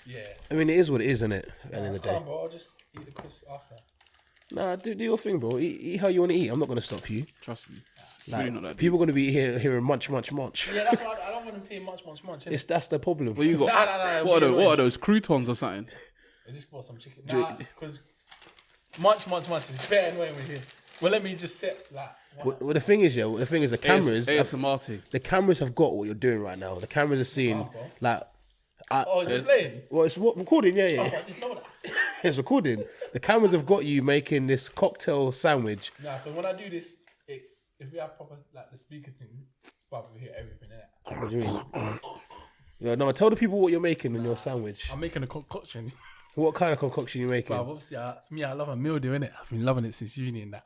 Yeah. I mean, it is what it is, isn't it? At the end of the day. Fine, bro. I'll just eat the crisps after. Nah, do your thing, bro. Eat how you want to eat. I'm not gonna stop you. Trust me. It's Like, really not that deep. people are gonna be hearing munch. Yeah, that's why I don't want them saying much. innit? That's the problem. What you got? Nah, What are those croutons or something? I just bought some chicken. Nah, because munch is better annoying with here. Well, let me just set like. Well, the thing is, the cameras, ASMR thing. the cameras have got what you're doing right now. The cameras are seeing, like, Oh, is it playing? well, it's recording, yeah. Oh, I didn't know that. It's recording. The cameras have got you making this cocktail sandwich. Nah, because when I do this, if we have proper like the speaker things, we hear everything in it. What do you mean? Yeah, no, tell the people what you're making in your sandwich. I'm making a concoction. What kind of concoction you making? But obviously, I love a meal doing it. I've been loving it since uni and that.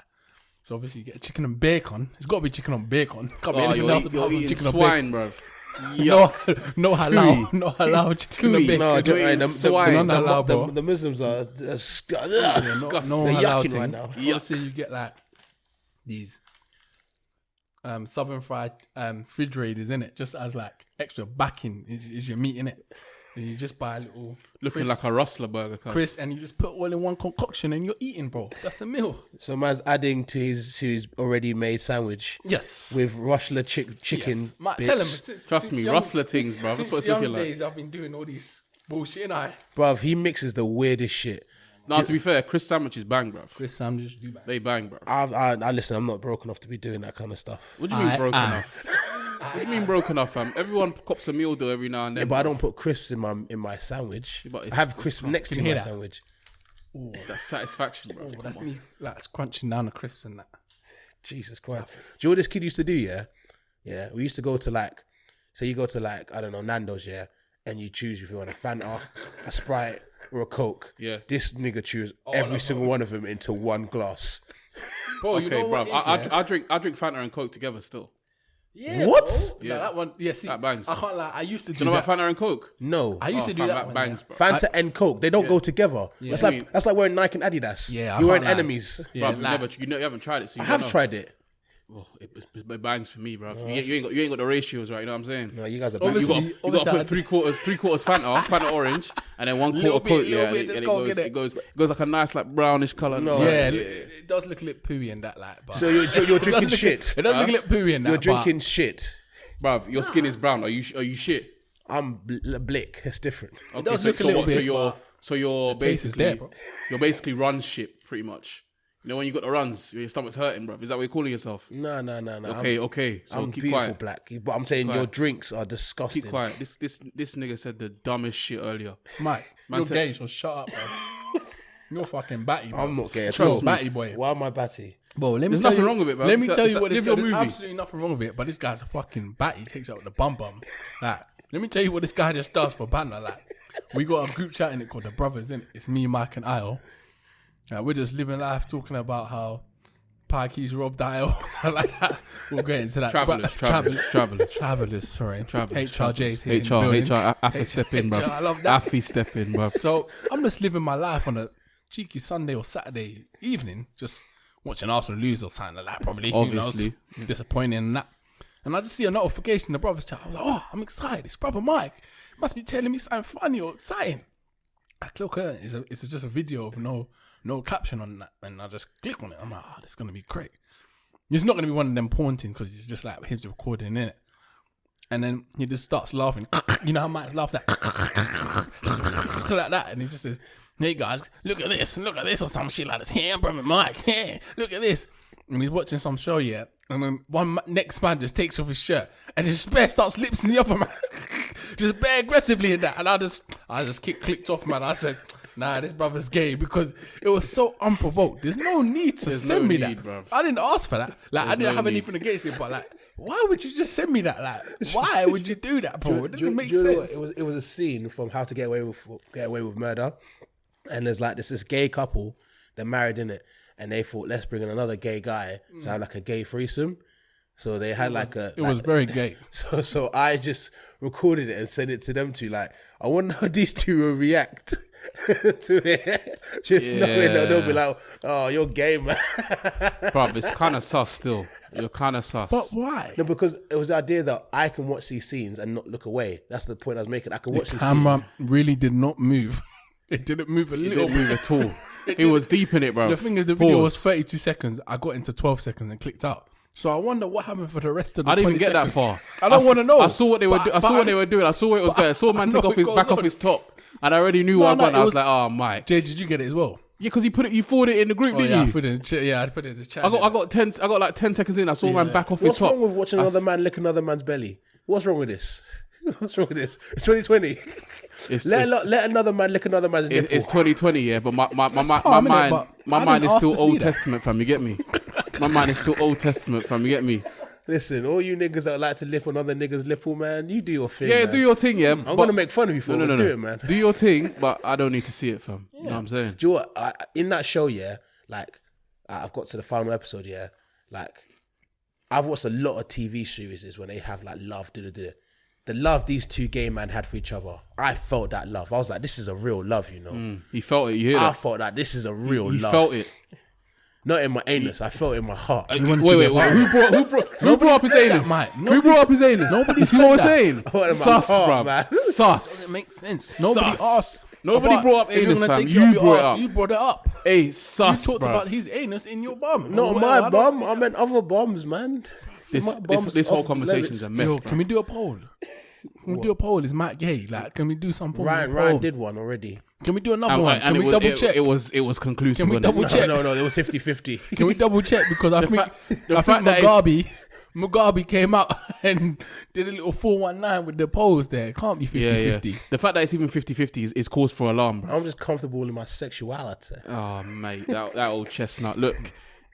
So obviously, you get chicken and bacon. It's got to be chicken and bacon. Can't be anything else apart from chicken swine, and bro. bacon. No halal chicken and bacon. No, the the Muslims are disgusting. They're halal yucking thing. right now. Obviously, you get like these southern fried fridge raiders in it, just as like extra backing is your meat in it. Then you just buy a little Looking like a rustler burger. crisp, and you just put all in one concoction, and you're eating, bro. That's the meal. So man's adding to his already made sandwich. Yes. With rustler chicken Yes. Tell him. bits. Trust me, rustler things, bro. That's what it's looking like. Days I've been doing all these bullshit, and Bruv, he mixes the weirdest shit. Nah, to be fair, Chris sandwiches bang, bro. Chris Sam just do that. They bang, bro. I listen, I'm not broke enough to be doing that kind of stuff. What do you mean broken off? What do you mean broken off, fam? Everyone cops a meal though every now and then. Yeah, but I don't put crisps in my sandwich. Yeah, but I have crisps next to my sandwich. Ooh, that's satisfaction, bro. Oh, that's me like crunching down the crisps and that. Jesus Christ. Do you know what this kid used to do, yeah? Yeah, we used to go to like, so you go to like, I don't know, Nando's, yeah? And you choose if you want a Fanta, a Sprite, or a Coke. Yeah. This nigga chews every single one of them into one glass. Bro, Okay, bro. I drink Fanta and Coke together still. Yeah, What? Bro. Yeah, that one. Yeah, see, that bangs. I can't lie. I used to do Do you know that. about Fanta and Coke? No. I used to do that one, bangs, yeah. bro. Fanta and Coke, they don't go together. That's like wearing Nike and Adidas. Yeah, you're I wearing can't lie. enemies. Yeah, Bro, you haven't tried it, so you I don't have know. tried it. Oh, it bangs for me, bro. You ain't got the ratios right. You know what I'm saying? No, you guys are Obviously- bad. You got to put three quarters Fanta orange, and then 1 Little quarter bit, Coke. Yeah, little and bit, it just go get goes like a nice like brownish color. No. Yeah, it does look a little pooey and that, like. But So you're drinking shit. It does look a little pooey and that. You're drinking shit. Bruv, your skin is brown. Are you shit? I'm blick. It's different. Okay, does look a little bit, so you're taste is basically there, bro. you're basically run shit pretty much. You know when you got the runs, your stomach's hurting, bruv. Is that what you're calling yourself? No. Okay. So I'm keep beautiful quiet. black. But I'm saying your drinks are disgusting. Keep quiet. This nigga said the dumbest shit earlier. Mike, Man you're said- gay, so shut up, bro. You're fucking batty, bro. I'm not gay at Trust all. batty boy. Why am I batty? Bro, let me There's tell nothing you, wrong with it, bro. Let me tell you what this Live guy. your There's movie. absolutely nothing wrong with it, but this guy's a fucking batty. He takes out the bum. Like, let me tell you what this guy just does for banter. Like, we got a group chat in it called the Brothers, innit? It's me, Mike, and Isle. We're just living life, talking about how Pikey's robbed Isle, something like that. We'll get into that. Travelers. Sorry, Travelers. HRJ's here. in the building. HR. Affy step in, bro. I love that. Affy step in, bro. So I'm just living my life on a cheeky Sunday or Saturday evening, just watching Arsenal lose or something like that. Probably, Obviously. who knows? Disappointing and that. And I just see a notification in the Brothers chat. I was like, oh, I'm excited. It's brother Mike. Must be telling me something funny or exciting. I click on it. It's just a video of no caption on that, and I just click on it. I'm like, oh, this is gonna be great. It's not gonna be one of them paunting because it's just like him recording in it. And then he just starts laughing. You know how Mike's laughed like like that, and he just says, "Hey guys, look at this, or some shit like this. Here, brother Mike. Here, look at this." And he's watching some show, yeah. And then one next man just takes off his shirt, and his bare starts lipsing the other man, just bare aggressively in that. And I just clicked off, man. I said, nah, this brother's gay, because it was so unprovoked. There's no need to send me that. Bruv. I didn't ask for that. Like, I didn't have anything against it, but like, why would you just send me that? Like, why would you do that, bro? It doesn't make sense. It was a scene from How to Get Away with Murder, and there's like this gay couple, they're married in it, and they thought, let's bring in another gay guy to have like a gay threesome. So they had It was very gay. So I just recorded it and sent it to them two. Like, I wonder how these two will react to it. Just knowing that they'll be like, "Oh, you're gay, man." Bruv, it's kind of sus still. You're kind of sus. But why? No, because it was the idea that I can watch these scenes and not look away. That's the point I was making. I can watch The these scenes. camera really did not move. It didn't move a It little didn't move at all. He was deep in it, bro. The thing is, the video was 32 seconds. I got into 12 seconds and clicked out. So I wonder what happened for the rest of the I didn't 20 even get that seconds. far. I don't want to know. I saw what they were. I saw what they were doing. I saw where it was going. I saw a man take off his back off his top, and I already knew what I got. I was like, "Oh, Mike." Jay, did you get it as well? Yeah, because you forwarded it in the group, didn't Yeah, I you? put it in the chat. Yeah, I put it in the chat. I got like 10 seconds in. I saw a man back off his What's top. wrong with watching another man lick another man's belly? What's wrong with this? What's wrong with this? It's 2020. Let another man lick another man's nipple. It's 2020, yeah, but my calm, innit? mind, But my I mind didn't is ask still to see Old that. Testament, fam. You get me? My mind is still Old Testament, fam. You get me? Listen, all you niggas that like to lip another niggas' nipple, man, you do your thing. Yeah, man. do your thing, yeah. I'm gonna make fun of you for it. No. Do it, man. Do your thing, but I don't need to see it, fam. You know what I'm saying? Do you know what? In that show, yeah, like I've got to the final episode, yeah, like I've watched a lot of TV series when they have like love, the love these two gay men had for each other. I felt that love. I was like, this is a real love, you know. You felt it. You hear I that? felt that this is a real You love. felt it. Not in my anus. I felt it in my heart. Wait. Who brought up his anus? Who brought up his anus? Nobody You see said what I'm that. saying? I want it in my Sus, heart, bro. man. Sus. It makes sense. Nobody Sus. asked. Nobody about brought up if you're anus, gonna fam. take You it up your brought it arse. up. You brought it up. Hey, sus, You talked bro. about his anus in your bum. Not Or my whatever, bum. I meant other bums, man. This My bum's whole off conversation's a limits. mess, Yo, bro. can we do a poll? Can we do a poll? Is Matt gay? Like, can we do some form of Ryan poll? did one already. Can we do another one? And Can we double check? It was conclusive. Can we wasn't it? double check? No, it was 50-50. Can we double check? Because I think fact that it's- Mugabe came out and did a little 419 with the polls there. It can't be 50-50. Yeah. The fact that it's even 50-50 is cause for alarm, bro. I'm just comfortable in my sexuality. Oh, mate, that old chestnut. Look,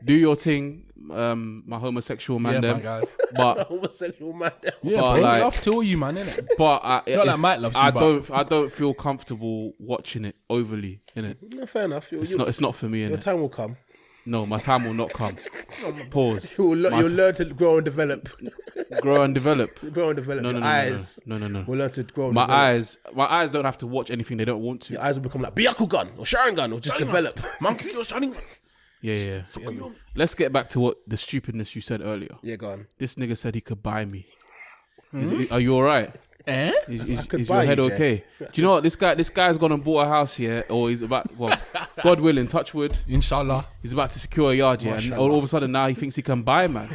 do your thing, my homosexual man. Yeah, them. my guys. But Homosexual man. Yeah, But bro. like- Love to all you, man, innit? Not like Mike loves you, but- I don't feel comfortable watching it overly. Innit? No, fair enough. It's not for me. Your Innit? time will come. No, my time will not come. Pause. You'll learn to grow and develop. Grow and develop. Grow and develop. No, Your no. eyes No. will learn to grow and My develop. eyes don't have to watch anything they don't want to. Your eyes will become like Byakugan or Sharingan or just develop. Monkey, you're shining. Yeah. Let's get back to what the stupidness you said earlier. Yeah, go on. This nigga said he could buy me. Are you all right? Eh? Is could your buy head you, Jay. okay? Do you know what this guy's gone and bought a house here, or he's about, well, God willing, touch wood, Inshallah. he's about to secure a yard, yeah, and Mashallah. all of a sudden now he thinks he can buy, man.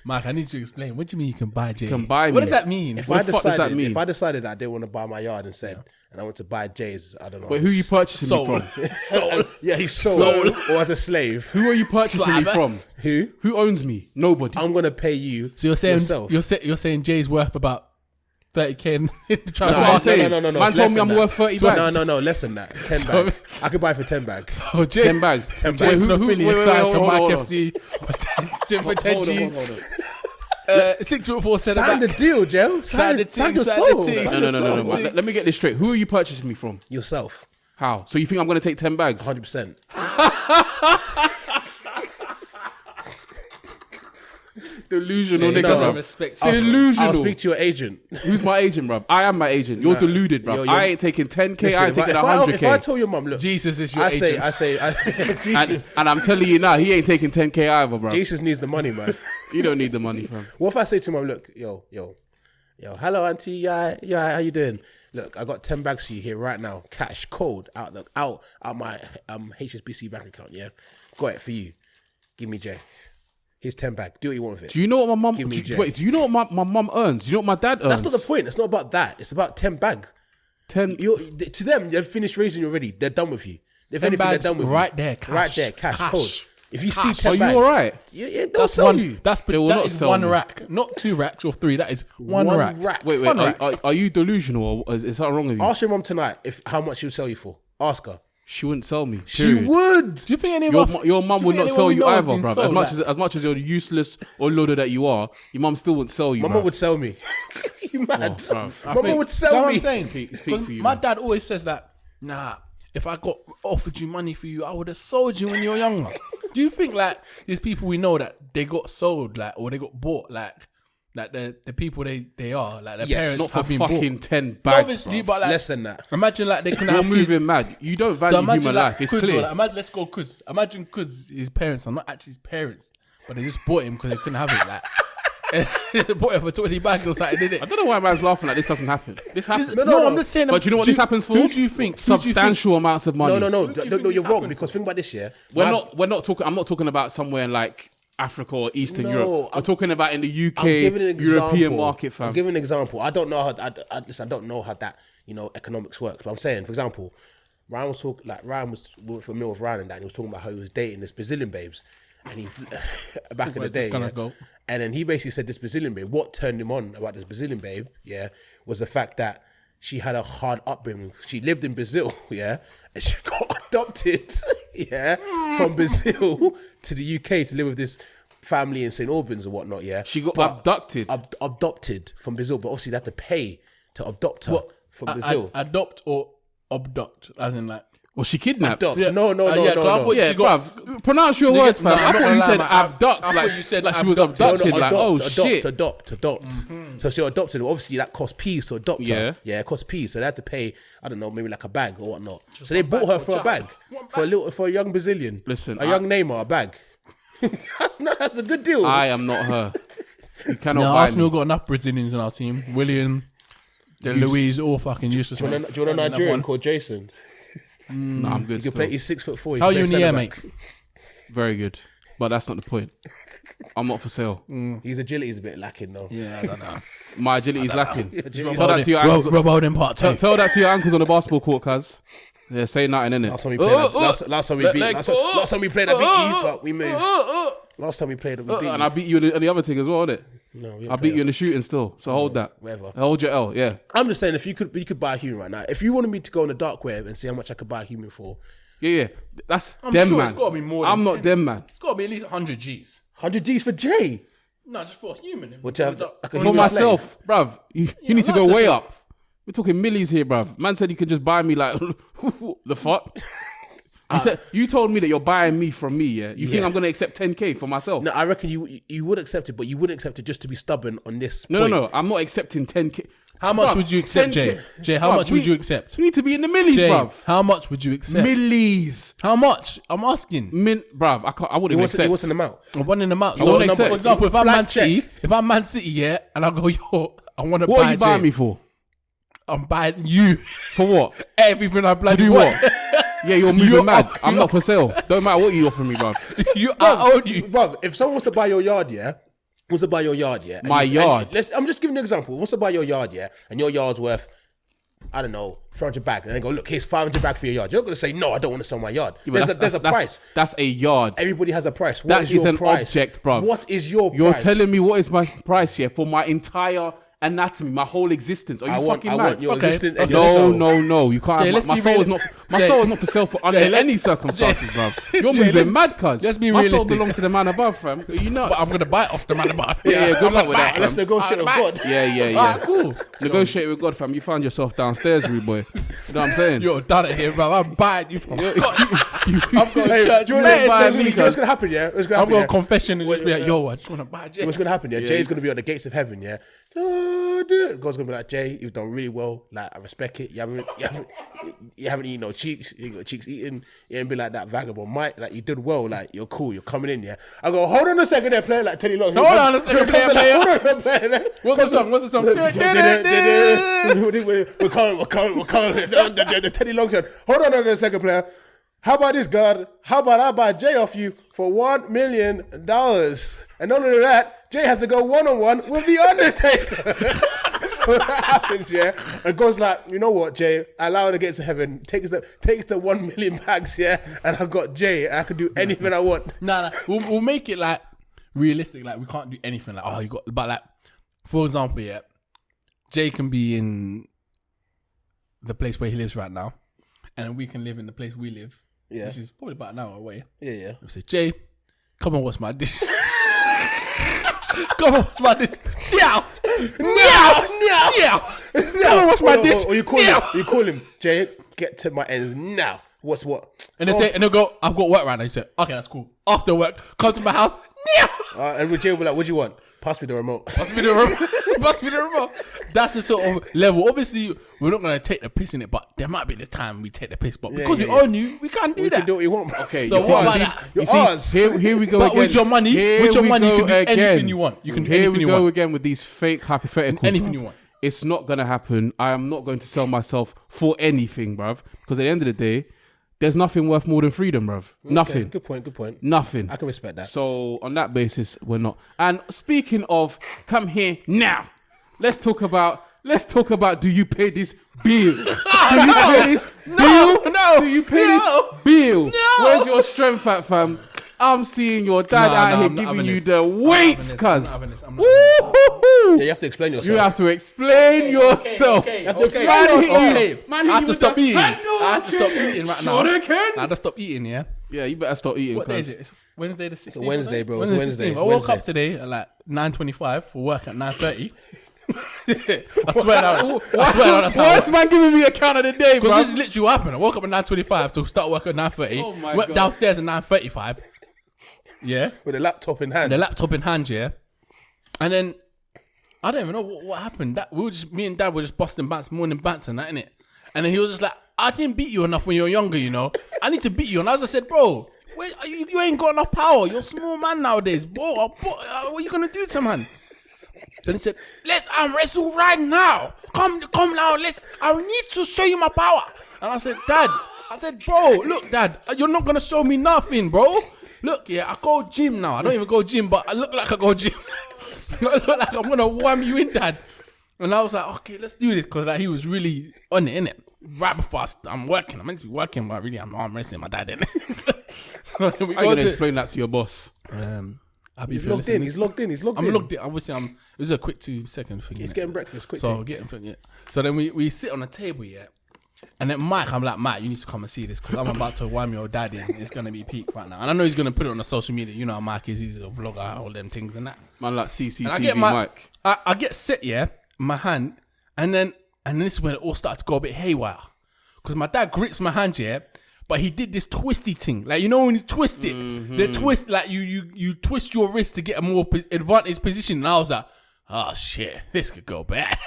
Mike, I need you to explain. What do you mean you can buy Jay? Can buy What me. does that mean? If What I the fuck does that decided, mean? if I decided that I didn't want to buy my yard and I want to buy Jay's, I don't know. Wait, who are you purchasing Sold. me from? sold? Yeah, he's sold or as a slave. Who are you purchasing me Slabber. from? Who? Who owns me? Nobody. I'm gonna pay you. So you're saying yourself. you're saying Jay's worth about 30K in the transfer That's what I'm saying. No. Man it's told less me than I'm that. worth 30 bags. No, less than that. 10 So- bags. I could buy for 10 bags. Oh, Jay, 10 bags. 10 Jay's bags. not Who- really wait, assigned to hold Mike on. FC for 10 Hold on, G's. hold on. 624 said Sign the back. deal, Joe. Sign the sign thing, your sign the soul. thing. Sign No. your soul. Let me get this straight. Who are you purchasing me from? Yourself. How? So you think I'm going to take 10 bags? 100%. Delusional Jay, nigga, no. bruv. Respect. I'll Delusional. speak to your agent. Who's my agent, bruv? I am my agent. You're deluded, bruv. you're- I ain't taking 10K. Listen, I ain't taking if 100K. I told your mum, look, Jesus is your I agent. say, Jesus, and I'm telling you now, he ain't taking 10K either, bruv. Jesus needs the money, man. You don't need the money, fam. What if I say to mum, look, yo, hello, auntie, yeah, how you doing? Look, I got 10 bags for you here right now, cash, cold, out my HSBC bank account, yeah? Got it for you. Give me Jay. Here's 10 bags. Do what you want with it. Do you know what my mum? Give me Jay. Wait, do you know what my mum earns? Do you know what my dad earns? That's not the point. It's not about that. It's about 10 bags. 10. To them, they've finished raising you already. They're done with you. If 10 anything, they're bags done with right you. there, cash. Right there, cash, cold. If you see 10 Are you bags, all right? yeah, they'll That's sell one. you. They will That not is sell one me. rack, not 2 racks or 3. That is one rack. Wait. One rack. Are you delusional or is something wrong with you? Ask your mum tonight how much she'll sell you for. Ask her. She wouldn't sell me. She period. would. Do you think any of Your mum would not sell you either, bruv. bro. As much as you're useless or loader that you are, your mum still wouldn't sell you. My bruv. mum would sell me. You mad? bruv. I Mama think- would sell me. Speak for you, My man. dad always says that. Nah, if I got offered you money for you, I would have sold you when you were younger. Do you think like these people we know that they got sold like or they got bought like the people they are like their Yes, parents Not for have been fucking bought. 10 bags, Obviously, bruv. but like Less than that. imagine like they can You're have kids. moving mad. You don't value So imagine human like, life. It's Kuds, clear. or, like, let's go Kuds. Imagine Kuds, his parents are not actually his parents, but they just bought him because they couldn't have it. Like, they bought him for 20 bags or something, didn't it? I don't know why man's laughing like this doesn't happen. This happens. No, I'm just saying. But do you know what this happens for? Who do you think? Substantial amounts of money. No, do you think you're this wrong happened because think about this, yeah. We're not talking. I'm not talking about somewhere in like Africa or Eastern No, Europe. We're talking about in the UK, I'm giving an example. European market, fam. I'm giving an example. I don't know how. I don't know how that economics works. But I'm saying, for example, Ryan was talking like Ryan was we went for a meal with Ryan and that. And he was talking about how he was dating this Brazilian babes, and he back in the day. Yeah, and then he basically said this Brazilian babe. What turned him on about this Brazilian babe, yeah, was the fact that she had a hard upbringing. She lived in Brazil, yeah, and she got adopted, yeah, from Brazil to the UK to live with this family in St. Albans and whatnot, yeah. She got abducted. Adopted from Brazil, but obviously they had to pay to adopt her from Brazil. Adopt or abduct, as in like. Was she kidnapped? Adopt. Yeah. No. Yeah, bruv. Pronounce your words, fam. I thought you said abduct. Like you said, like she was abducted. Like, oh shit. Adopt. So she adopted. Obviously, that cost peas to adopt her. Yeah, it cost peas. So they had to pay, I don't know, maybe like a bag or whatnot. So they bought her for a bag. For a young Brazilian. Listen, a young Neymar, a bag. That's a good deal. I am not her. You cannot No, buy Arsenal me. got enough Brazilians in our team. William, Louise, all fucking useless. Do you want a Nigerian called Jason? No, I'm good. He can play. He's 6'4". How are you in the air, mate? Very good, but that's not the point. I'm not for sale. His agility is a bit lacking though. Yeah, I don't know. My agility is lacking. Agility- Tell that to your ankles. Rob Holding part 2. Tell that to your ankles on the basketball court, cuz. Yeah, say nothing, innit? Last time we played, last time we beat. Last time we played, I beat you, but we moved. Last time we played, we beat you. And I beat you in the other thing as well, innit? No, I beat you in the shooting still. So hold that. Whatever. Hold your L, yeah. I'm just saying, if you could buy a human right now. If you wanted me to go on the dark web and see how much I could buy a human for, Yeah. That's I'm them, sure man. it's gotta be more than I'm not 10. them, man. It's got to be at least 100 G's. 100 G's for Jay. No, just for a human. What you have? Like a For human myself, bruv. You need to I'd go like way to- up. We're talking millies here, bruv. Man said you could just buy me like the fuck. You told me that you're buying me from me, yeah? You think I'm gonna accept 10k for myself? No, I reckon you would accept it, but you wouldn't accept it just to be stubborn on this. No, point. no. I'm not accepting 10k. How much Bruv, would you accept, 10K. Jay? Jay, how Bruv, much would you accept? We need to be in the millies, Jay, bruv. how much would you accept? Millies. How much? I'm asking. Bruv, I He wouldn't wants accept. an amount. I'm wanting them out. I So, wouldn't for accept. example, if I'm Blank Man City, yeah, and I go, yo, I want to buy What are you buying Jay. me for? I'm buying you For what? everything I To bloody do want. what? Yeah, you're moving mad. I'm not for sale. Don't matter what you offer me, bruv. I own you. Bruv, if someone wants to buy your yard, yeah. And My yard? I'm just giving you an example. Wants to buy your yard, yeah, and your yard's worth, I don't know, 400 bags, and they go, look, here's 500 bags for your yard. You're not gonna say, no, I don't want to sell my yard. Yeah, but There's a price. That's a yard. Everybody has a price. What That is is your an price? object, bruv. What is your You're price? telling me what is my price here for my entire anatomy, my whole existence? Are you fucking I mad? want your existence and your No, soul. no, you can't. Jay, let's my be soul is real- not. My Jay, soul is not for sale for under Jay, any circumstances, bruv. You're Jay, moving mad, cuz. let's be My soul realistic. belongs to the man above, fam. Are you nuts? But I'm going to buy it off the man above. Yeah, good luck with that, Let's fam. negotiate with God. Yeah. Alright, cool. Negotiate with God, fam. You found yourself downstairs, rude boy. You know what I'm saying? You're done it here, bro. I'm buying you from God. I'm going Hey, to church. do you know mate, what's it's gonna happen? Yeah, what's gonna I'm happen? going Yeah? to confession and just be like, yo, I just want to buy Jay. What's gonna happen? Yeah, Jay's gonna be on the gates of heaven. Yeah, God's gonna be like, Jay, you've done really well. Like, I respect it. You haven't eaten no cheeks. You ain't got cheeks eaten. You ain't been like that vagabond Mike. Like, you did well. Like, you're cool. You're coming in. Yeah. I go, hold on a second, there, player. Like, Teddy Long. Hold on a second, player. Hold on, player. What's the song? We're coming. The Teddy Long said, hold on a second, player. How about this, God? How about I buy Jay off you for $1 million? And not only that, Jay has to go one-on-one with The Undertaker. So that happens, yeah. And God's like, you know what, Jay? I allow her to get to heaven. Takes the 1 million bags, yeah. And I've got Jay. And I can do anything I want. Nah. We'll make it like realistic. Like, we can't do anything like, oh, you got, but like, for example, yeah, Jay can be in the place where he lives right now, and we can live in the place we live. Yeah. Which is probably about an hour away. Yeah. We say, Jay, come on, what's my dish? Come on, what's my dish? Meow! Come on, what's my dish? Or you call him, Jay, get to my ends now. What's what? And they'll go, I've got work right now. You say, okay, that's cool. After work, come to my house. And with Jay will be like, what do you want? Pass me the remote. Pass me the remote. That's the sort of level. Obviously, we're not gonna take the piss in it, but there might be the time we take the piss. But because we own you, we can't do We that. can do what you want. Okay, So what about that? You're ours. Here we go But again. with your money, Here you we can go do anything you want. You can do Here anything we you go want. again with these fake hypotheticals. Anything bruv. you want. It's not gonna happen. I am not going to sell myself for anything, bruv. Because at the end of the day, there's nothing worth more than freedom, bruv. Nothing. Good point. Nothing. I can respect that. So on that basis, we're not. And speaking of, come here now. Let's talk about. Do you pay this bill? Do you pay this bill? No. Do you pay this bill? No. Where's your strength at, fam? I'm seeing your dad out here giving you the weights, cuz. Yeah, you have to explain yourself. You have to explain yourself. Okay. I have to stop eating. I have to stop eating right now. Sure can. I have to stop eating, yeah? Yeah, you better stop eating. What day is cuz. it? It's Wednesday the 16th. It's a Wednesday, bro. It's Wednesday. Wednesday. 16th. I woke Wednesday. up today at like 9:25 for work at 9:30. I swear down. That's how. Why is man giving me a count of the day, bro? Because this is literally what happened. I woke up at 9:25 to start work at 9:30. Oh my went God. downstairs at 9:35. Yeah. With a laptop in hand. The laptop in hand, yeah. And then I don't even know what happened. That me and Dad were just busting bants, morning bants and that, innit? And then he was just like, I didn't beat you enough when you were younger, you know. I need to beat you. And I just said, bro, wait, you ain't got enough power. You're a small man nowadays, bro. What are you gonna do to man? Then he said, let's arm wrestle right now. Come now, I need to show you my power. And I said, Dad, bro, look, Dad, you're not gonna show me nothing, bro. Look, yeah, I go gym now. I don't even go gym, but I look like I go gym. I look like I'm gonna wham you in, Dad. And I was like, okay, let's do this, because like, he was really on it, innit? Right before I'm working. I'm meant to be working, but really I'm arm wrestling my dad, innit? So then we I'm go gonna to- explain that to your boss. He's logged in. He's logged in. I'm logged in. Obviously, it was a quick 2-second thing. He's innit? getting breakfast. Quick. So So then we sit on the table, yeah. And then Mike, I'm like, Mike, you need to come and see this, because I'm about to wham your dad in. It's gonna be peak right now, and I know he's gonna put it on the social media. You know how Mike is. He's a vlogger, all them things and that. Man, like And I CCTV get Mike. I get set, yeah, in my hand, and then this is when it all started to go a bit haywire, because my dad grips my hand, yeah, but he did this twisty thing, like, you know when you twist it, the twist, like you twist your wrist to get a more advantage position, and I was like, oh shit, this could go bad.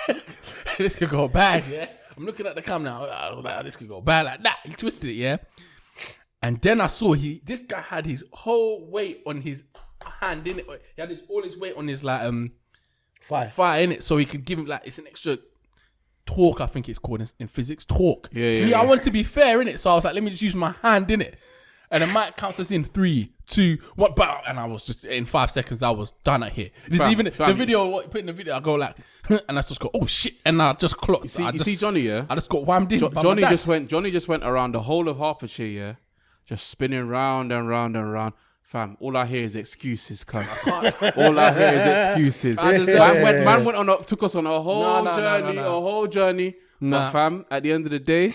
This could go bad, yeah. I'm looking at the camera now. I was like, this could go bad like that. He twisted it, yeah. And then I saw this guy had his whole weight on his hand, in it. He had all his weight on his like fire in it, so he could give him like, it's an extra torque, I think it's called in physics, torque. Yeah. I wanted to be fair in it, so I was like, let me just use my hand in it. And then Mike counts us in 3, 2, 1, bow, and I was just in 5 seconds. I was done at here. The video, what you put in the video, I go like, and I just go, oh shit, and I just clocked. You see Johnny, yeah? I just got whammed in. by my Johnny dad. just went around the whole of Hertfordshire, yeah, just spinning round and round and round. Fam, all I hear is excuses, cuz. All I hear is excuses. Man took us on a whole journey. But fam, at the end of the day,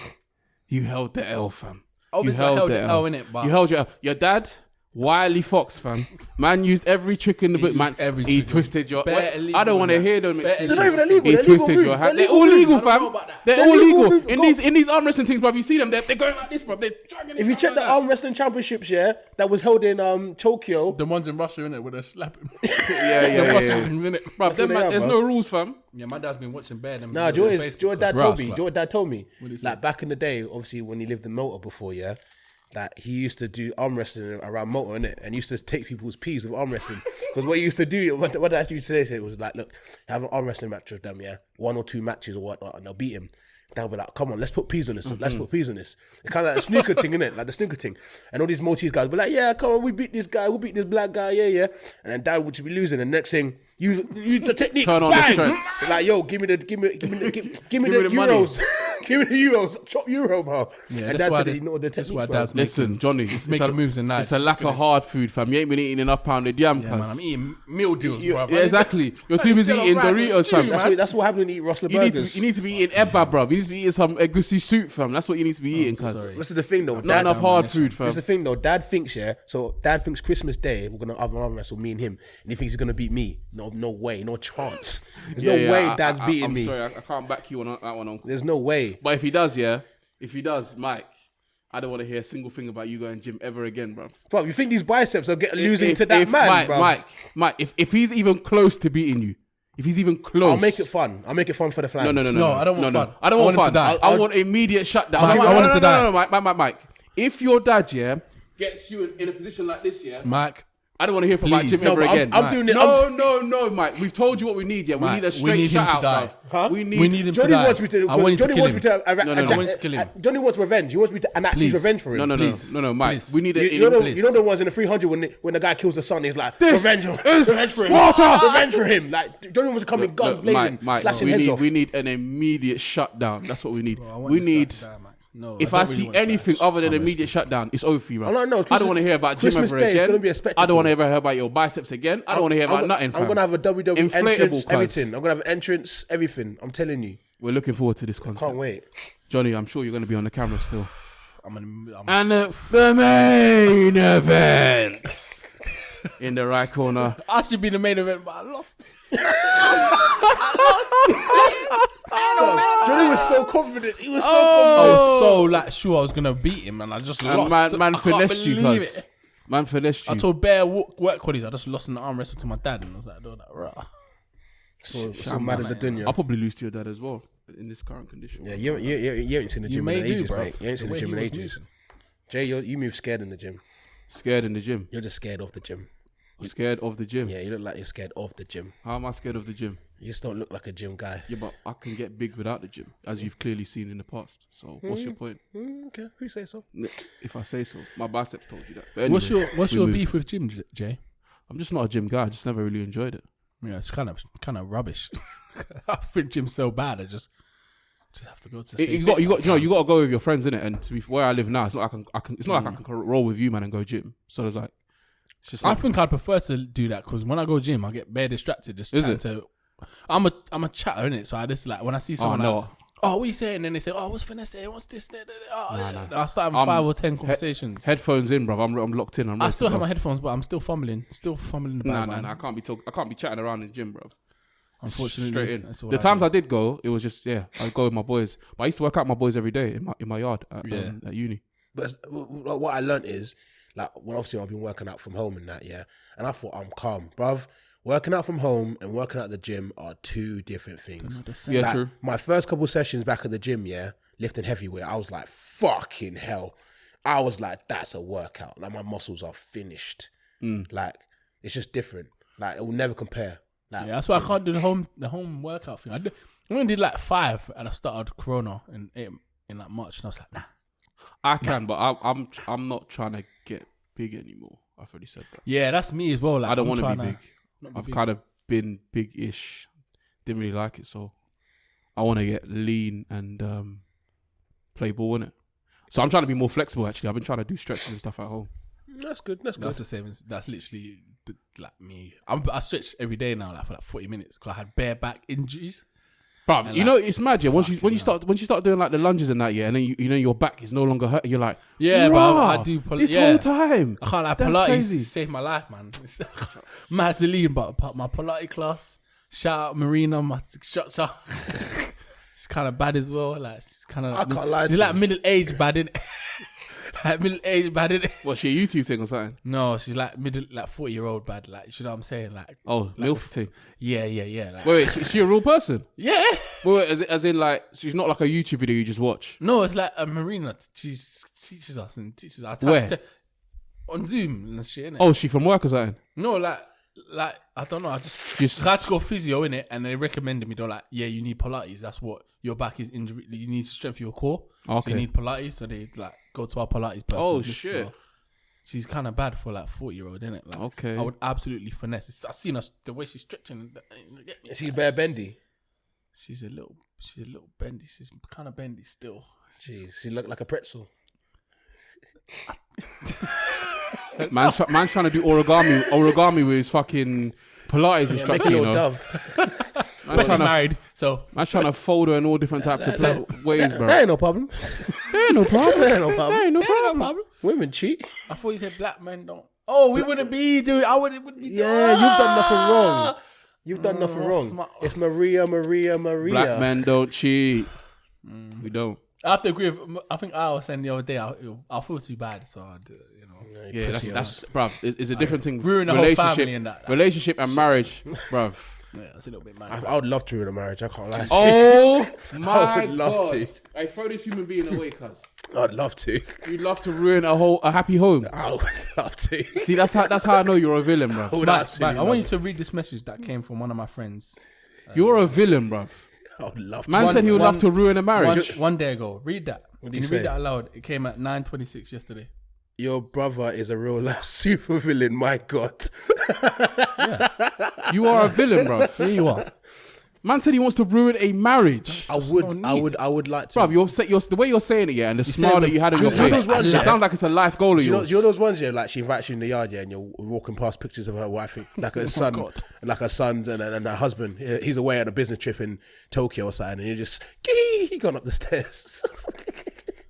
you held the L, fam. Obviously, I held the L in it, but you held your L. Your dad, wily fox, fam. Man used every trick in the book, man. He twisted your. I don't want to hear them excuses. They're not even illegal. He They're twisted legal your moves. hand. They're They're all legal legal, moves. fam. They're They're all legal legal. moves. In these arm wrestling things, bruv. You see them? They're going like this, bruv. If you check the arm wrestling championships, yeah, that was held in Tokyo. the ones in Russia, innit, where they slap him. Yeah. Russians, innit? Bruv, what they are, there's bruv. no rules, fam. Yeah, my dad's been watching Bear. Nah, do you know what dad told me? Do you know what dad told me? did he say? Like back in the day, obviously when he lived in Malta before, yeah, that he used to do arm wrestling around Malta, innit? And used to take people's peas with arm wrestling. Because what he used to do, what dad used to say was like, look, have an arm wrestling match with them, yeah, 1 or 2 matches or whatnot, and they'll beat him. They'll be like, come on, let's put peas on this. Let's put peas on this. It's kind of like a snooker thing, innit? Like the snooker thing. And all these Maltese guys be like, yeah, come on, we beat this guy, we beat this black guy, yeah. And then dad would just be losing. And next thing, use the technique. Turn on the bang! strengths. Like, yo, give me the euros. Give me the euros. Chop euro, bro. Yeah, and that's why dad said he know the that's technique, why bro. dad's Listen, Johnny, making moves and it's a lack of hard food, fam. You ain't been eating enough pounded yam, Yeah, man, cuz. I'm eating meal deals, bro. Yeah, exactly. You're too busy eating Doritos, fam. That's what happened when you eat Rustler You burgers. need to be eating Ebba, bro. You need to be eating some egusi soup, fam. That's what you need to be eating, cuz. This is the thing, though. Not enough hard food, fam. This is the thing, though. Dad thinks, yeah. So Dad thinks Christmas Day we're gonna have an arm wrestle, me and him, and he thinks he's gonna beat me. No way, no chance. There's no way Dad's beating I'm me. sorry, I can't back you on that one, Uncle. There's no way. But if he does, Mike, I don't want to hear a single thing about you going gym ever again, bro. Bro, you think these biceps are losing to that man, bro? Mike, if he's even close to beating you, if he's even close, I'll make it fun. I'll make it fun for the fans. No, I don't want fun. I don't want fun. I want immediate shutdown. I want him to die. No, Mike. If your dad, gets you in a position like this, Mike, I don't want to hear from about gym ever again. I'm doing it. No, Mike. We've told you what we need. We need a straight shut out. Huh? we need him Johnny to die. wants me to. I want him to Johnny wants me kill to. kill him. Johnny wants revenge. He wants me to enact his revenge for him. No, Mike. Please. We need You know the ones in the 300 when the guy kills the son. He's like revenge for him. Revenge for him. Like Johnny wants to come in guns blazing, slashing heads off. We need an immediate shutdown. That's what we need. Bro, I want We this guy need. to die, Mike. No, If don't I really see want to die. anything other than Honestly. immediate shutdown, it's over for you, bro. No, I don't want to hear about gym Christmas ever Day is again. gonna be a spectacle. I don't want to ever hear about your biceps again. I don't want to hear about nothing, fam. I'm gonna have a WWE Inflatable entrance, cuz. everything. I'm gonna have an entrance, everything. I'm telling you. We're looking forward to this content. Can't wait. Johnny, I'm sure you're going to be on the camera still. I'm And the main event. In the right corner. I should be the main event, but I lost. Johnny was so confident. He was so I confident. was so like sure I was gonna beat him, and I just lost. Man I can't finessed you, believe cuz. it. Man finessed you. I told bare work colleagues I just lost in the arm wrestle to my dad, and I was like, rah. So mad as a dunya. I'll probably lose to your dad as well in this current condition. Yeah, you ain't seen the gym in may do, ages, bro. mate. You ain't seen The the way gym in he was ages. moving. Jay, you move scared in the gym. Scared in the gym. You're just scared of the gym. Scared of the gym. Yeah, you look like you're scared of the gym. How am I scared of the gym? You just don't look like a gym guy. Yeah, but I can get big without the gym, as you've clearly seen in the past. So what's your point? Okay, who say so? If I say so, my biceps told you that. But anyway, What's we your move. beef with gym, Jay? I'm just not a gym guy. I just never really enjoyed it. Yeah, it's kind of rubbish. I think gym's so bad. I just have to go to. You got to go with your friends, innit? And to be where I live now, it's not like I can. It's not like I can roll with you, man, and go gym. So there's like, it's just. I Like, think I'd prefer to do that because when I go gym, I get bare distracted. Just Is trying it? to. I'm a chatter, innit? So I just like when I see someone no. like, oh, what are you saying? And then they say, oh, what's finesse? What's this? Nah. I start having 5 or 10 conversations. Headphones in, bro. I'm locked in. I still have my headphones, but I'm still fumbling. Still fumbling the bag, man. I can't be chatting around in the gym, bro. Unfortunately, Straight in. that's all The I times do. I did go, it was just I'd go with my boys. But I used to work out with my boys every day in my yard at uni. But what I learned is, like, when obviously I've been working out from home and that, yeah, and I thought I'm calm, bruv. Working out from home and working out at the gym are two different things. Yeah, Like, true. my first couple sessions back at the gym, yeah, lifting heavyweight, I was like, fucking hell. I was like, that's a workout. Like, my muscles are finished. Like, it's just different. Like, it will never compare. Like, Yeah, that's why I can't do the home workout thing. I only did like 5, and I started Corona in like March, and I was like, nah. I can, but I'm not trying to get big anymore. I've already said that. Yeah, that's me as well. Like, I don't want to be trying big. I've kind of been big-ish. Didn't really like it, so I want to get lean and play ball in it. So I'm trying to be more flexible. Actually, I've been trying to do stretches and stuff at home. That's good. That's good. That's the same. That's literally like me. I stretch every day now, like for like 40 minutes, because I had bare back injuries. But And you know, it's mad. Yeah, when you fucking start doing like the lunges and that, yeah, and then you know your back is no longer hurt. You're like, Yeah, "Rah, but I do this whole time. I can't like That's Pilates crazy. saved my life, man. Mazzoline, but my Pilates class. Shout out Marina, my instructor. She's kind of bad as well. Like she's kind of. I can't lie to She's like you. middle-aged bad, innit? Like middle-aged bad, innit? What's your YouTube thing or something? No, she's like 40-year-old bad. Like you know what I'm saying? Like Oh, MILF thing. yeah. Like, Wait, is she a real person? yeah. Wait, as in like, she's not like a YouTube video you just watch. No, it's like a Marina. She teaches us and teaches us. Where? On Zoom and shit, innit? Oh, she from work or something? No, like I don't know. I just Just had to go physio in it, and they recommended me. They're like, yeah, you need Pilates. That's what your back is injury. You need to strengthen your core. So Okay. you need Pilates. So they like go to our Pilates person. Oh, Just shit. for- she's kind of bad for like 40-year-old, isn't it? Like, Okay. I would absolutely finesse. I've seen her the way she's stretching. Get me. She's bare bendy. She's a little bendy. She's kind of bendy still. Jeez, she looked like a pretzel. man's trying to do origami with his fucking Pilates Make instructor. a You little know, dove. But man's she's trying to, married, so man's trying to fold her in all different types of ways, bro. That ain't no problem. There ain't no problem. That ain't no problem. There ain't no no problem. problem. Women cheat. I thought you said black men don't. Oh, we wouldn't be doing. I wouldn't be. Yeah, you've done nothing wrong. You've done nothing wrong. smart. It's Maria. Black men don't cheat. We don't. I have to agree with. I think I was saying the other day. I feel too bad, so I'd, you know. Yeah, that's bruv. It's a different thing. Ruin the whole family and that. Relationship and marriage, bruv. Yeah, it's a little bit mad. I would love to ruin a marriage. I can't lie. Oh my I would love god! to. I throw this human being away, cuz. I'd love to. You'd love to ruin a happy home. I would love to. See, that's how I know you're a villain, I bruv. would Mike, absolutely I love want you it. to read this message that came from one of my friends. You're a villain, bruv. I would love to. Man said he would love to ruin a marriage. One day ago. Read that. What Can did you he say? read that aloud? It came at 9:26 yesterday. Your brother is a real life super villain. My God. You are a villain, bruv. Here you are. Man said he wants to ruin a marriage. I would like to. Bruv, the way you're saying it, yeah, and the smile that you had on your you know face, those ones, it yeah? sounds like it's a life goal of Do you yours. know those ones, yeah? Like she invites you in the yard, yeah, and you're walking past pictures of her wife, like her son, like her sons and her husband. He's away on a business trip in Tokyo or something, and you're just gone up the stairs.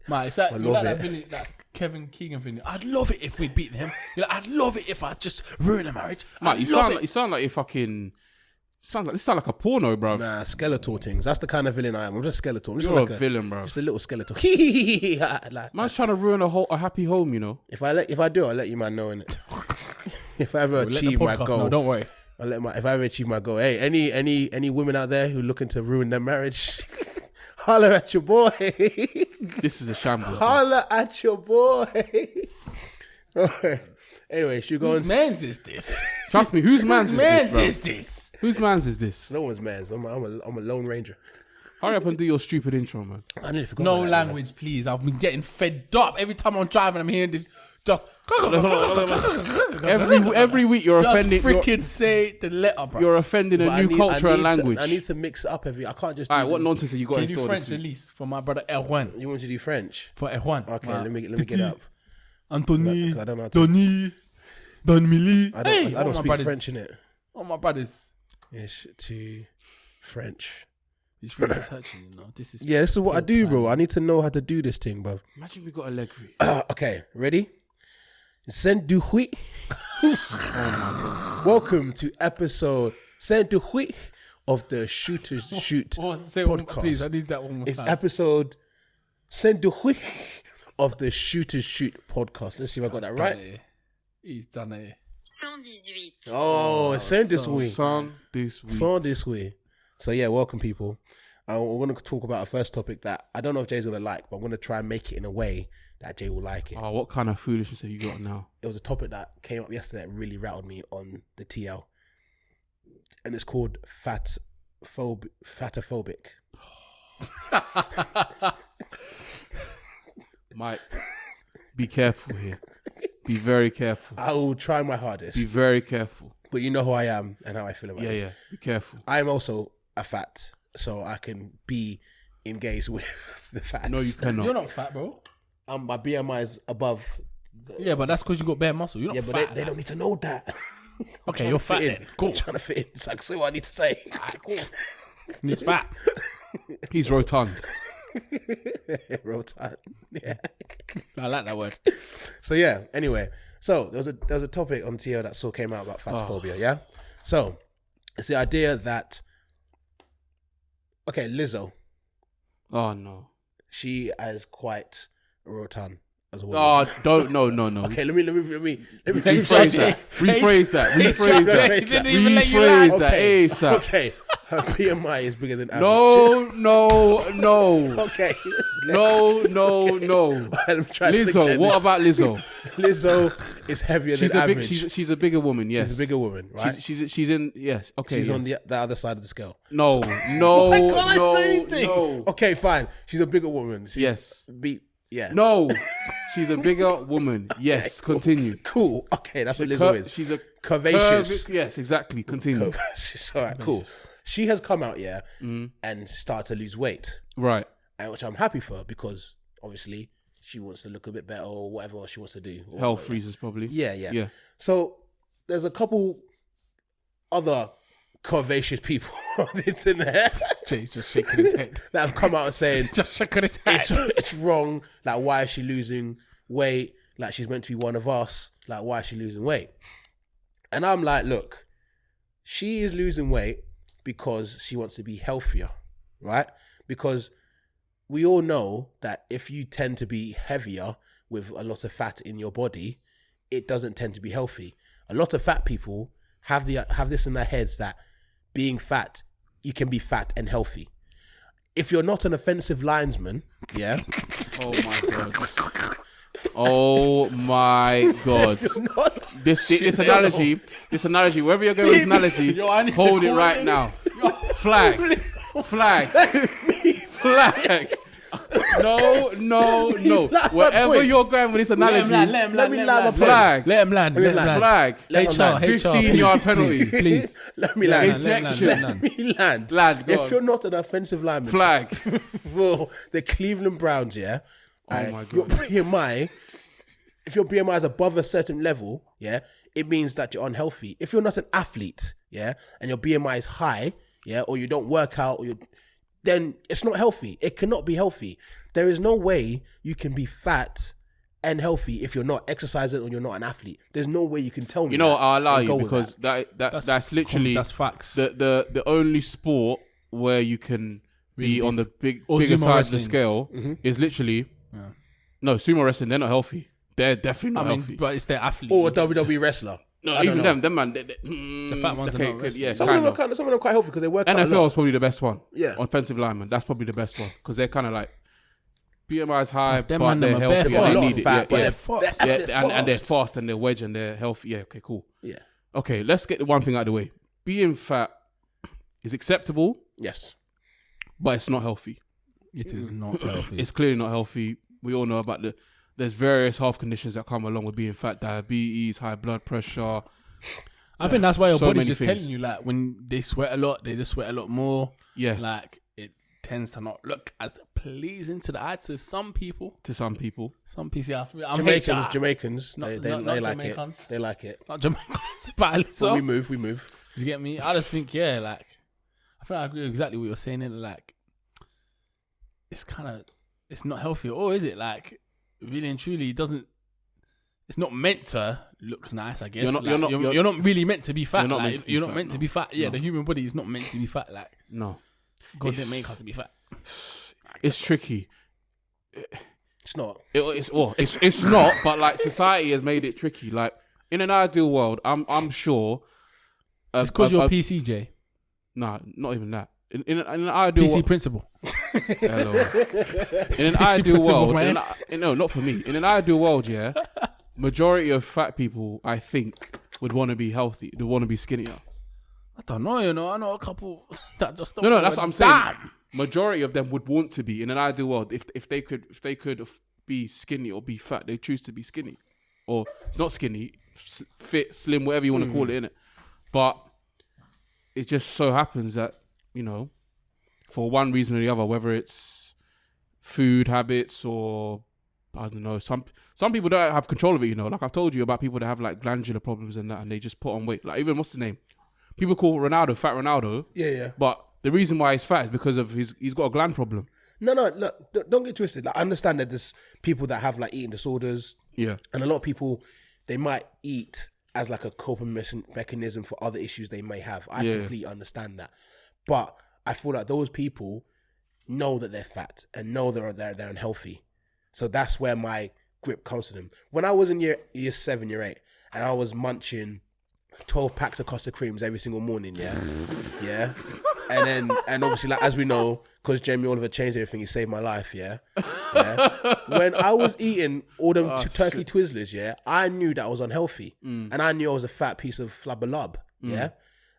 Mate, it's like, I you love like it. that Vinny, that Kevin Keegan thing. I'd love it if we beat them. You're like, I'd love it if I just ruin a marriage. Mate, you sound like you're fucking. This sound like a porno, bruv. Nah, skeletal things. That's the kind of villain I am. I'm just skeletal. I'm just You're like a villain, bruv. Just a little skeletal. Like, Man's trying to ruin a happy home, you know. if I do, I'll let you man know innit. If I ever Let the achieve my podcast goal, know, don't worry. if I ever achieve my goal. Hey, any women out there who looking to ruin their marriage, holler at your boy. This is a shambles. Holler at your boy. Alright. Anyway, should we go Whose on? man's is this? Trust me, whose man's is this, bro? this? Whose man's is this? No one's man's. I'm a lone ranger. Hurry up and do your stupid intro, man. I nearly forgot. No about that, language, please. I've been getting fed up. Every time I'm driving, I'm hearing this. Just Every week you're offending. freaking say the letter, bro. You're offending But a new culture and language. I need to mix it up every. I can't just. All right, what nonsense have you got Can in you do store French this week? release for my brother Erwan? You want to do French? For Erwan. Okay, let me get it up. Anthony. 'Cause I don't know how to- Donny. Don Millie. I don't speak French in it. Oh, my brothers. Yes, to French. He's really searching, you know. This is Yeah, this is what I do, bro. I need to know how to do this thing, bro. Imagine we got a leg read. Okay, ready? Saint du Huit. Welcome to episode Saint du Huit of the Shooters Shoot say one, podcast. please, I need that one more It's time. episode Saint du Huit of the Shooters Shoot podcast. Let's see if I got that right. He's done it. 118. Oh, Saint this week. Son, this week. Saint this week. So yeah, welcome people. We're going to talk about a first topic that I don't know if Jay's going to like, but I'm going to try and make it in a way that Jay will like it. Oh, what kind of foolishness have you got now? It was a topic that came up yesterday that really rattled me on the TL. And it's called fatophobic. Mike, be careful here. Be very careful. I will try my hardest. Be very careful. But you know who I am and how I feel about Yeah, this. yeah. Be careful. I'm also a fat, so I can be engaged with the fats. No, you cannot. You're not fat, bro. My BMI is above. Yeah, but that's because you got bare muscle. You're not Yeah, but fat. they don't need to know that. Okay, you're fat then. Cool. I'm trying to fit in. It's like, say what I need to say. Cool. He's fat. He's rotund. Rotund. Yeah. I like that word. So yeah. Anyway, so there was a topic on TL that came out about fatophobia. Yeah. So it's the idea that Lizzo, Oh, no. she is quite rotund as well. Oh, no. Okay, let me Rephrase that. Rephrase that. Rephrase that. He didn't even let you lie. Rephrase that. ASAP. Okay, her BMI is bigger than average. No. Okay. No. I'm trying to think Lizzo, that- what about Lizzo? Lizzo is heavier She's than a big. average. She's a bigger woman. Yes, She's a bigger woman, right? She's She's in. Yes. Okay. on the other side of the scale. No. Why can't I say anything? No. Okay, fine. She's a bigger woman. She's Yes. Yeah. No. She's a bigger woman. Yes. Continue. Cool. Okay, that's what Lizzo is. She's a curvaceous. Yes. Exactly. Continue. Curvaceous. All right, cool. She has come out and started to lose weight, Right. and which I'm happy for because obviously she wants to look a bit better or whatever she wants to do. Or Health whatever. reasons probably. Yeah. So there's a couple other curvaceous people on the internet Jay's just shaking his head. that have come out and saying Just shaking his head. it's wrong. Like, why is she losing weight? Like, she's meant to be one of us. Like, why is she losing weight? And I'm like, look, she is losing weight because she wants to be healthier, right? Because we all know that if you tend to be heavier with a lot of fat in your body, it doesn't tend to be healthy. A lot of fat people have this in their heads that being fat, you can be fat and healthy. If you're not an offensive linesman, yeah. Oh my god. Oh my god. This analogy, wherever you're going with this analogy, hold it right now. Flag. No. Wherever you're going with this analogy, Let me land. flag. Let him land. Flag. HR, 15-yard penalty. Please. Let me land. Ejection. Let me land. Go If on. you're not an offensive lineman, Flag. for the Cleveland Browns, yeah. Oh my Your god. BMI, if your BMI is above a certain level, yeah, it means that you're unhealthy. If you're not an athlete, yeah, and your BMI is high, yeah, or you don't work out, then it's not healthy. It cannot be healthy. There is no way you can be fat and healthy if you're not exercising or you're not an athlete. There's no way you can tell me. You know what, I'll allow and go you with because that's literally That's facts. the only sport where you can be on the bigger sumo side of the wrestling. scale is literally no sumo wrestling. They're not healthy. They're definitely not healthy. But it's their athlete. Or a WWE wrestler. No, I don't even know. them man. The fat ones are not wrestling. Yeah, Some of kind them of. are quite healthy because they work out a NFL lot. is probably the best one. Yeah. Offensive lineman. That's probably the best one because they're kind of like BMI is high, Them but man, they're them are healthy. bare And fat. they need it. Fat, but Yeah, they're fast. and they're fast and they're wedge and they're healthy. Yeah, okay, cool. Yeah. Okay, let's get the one thing out of the way. Being fat is acceptable, Yes. but it's not healthy. It is not healthy. It's clearly not healthy. We all know about there's various health conditions that come along with being fat: diabetes, high blood pressure. I think that's why your so body's many just things. telling you, like, when they sweat a lot, they just sweat a lot more. Yeah, Like, it tends to not look as pleasing to the eye to some people. to some people. Some people, I'm Jamaicans, Not- they not like Jamaicans. it. They like it. Not Jamaicans, but so, When we move. you get me? I just think, yeah, like, I think I agree with exactly what you're saying. And like, it's not healthy. Or is it? Like, really and truly, it's not meant to look nice, I guess. You're not really meant to be fat. You're not Like, meant to be you're not fat, meant to no. be fat. Yeah, No. the human body is not meant to be fat. Like, No, God It's- didn't make us to be fat. it's tricky. It's not. It's not, but like society has made it tricky. Like in an ideal world, I'm sure. It's because you're PCJ. Nah, not even that. In an ideal PC world, principle. hello. In an ideal principle, world, man. no, not for me. In an ideal world, yeah, majority of fat people, I think, would want to be healthy. They want to be skinnier. I don't know, I know a couple that just don't. No, that's what I'm saying. Damn. Majority of them would want to be in an ideal world. If they could be skinny or be fat, they choose to be skinny, or it's not skinny, fit, slim, whatever you want to call it, innit? But it just so happens that for one reason or the other, whether it's food habits or I don't know, some people don't have control of it. Like I've told you about people that have like glandular problems and that, and they just put on weight. Like even what's his name? People call Ronaldo Fat Ronaldo. Yeah. But the reason why he's fat is because of he's got a gland problem. No, look, don't get twisted. Like, I understand that there's people that have like eating disorders. Yeah. And a lot of people, they might eat as like a coping mechanism for other issues they may have. I completely understand that. But I feel like those people know that they're fat and know they're unhealthy. So that's where my grip comes to them. When I was in year 7, year 8, and I was munching 12 packs of Costa Creams every single morning, yeah. And obviously, like as we know, because Jamie Oliver changed everything, he saved my life, yeah. When I was eating all them turkey Twizzlers, yeah, I knew that I was unhealthy, and I knew I was a fat piece of flabberlub, yeah.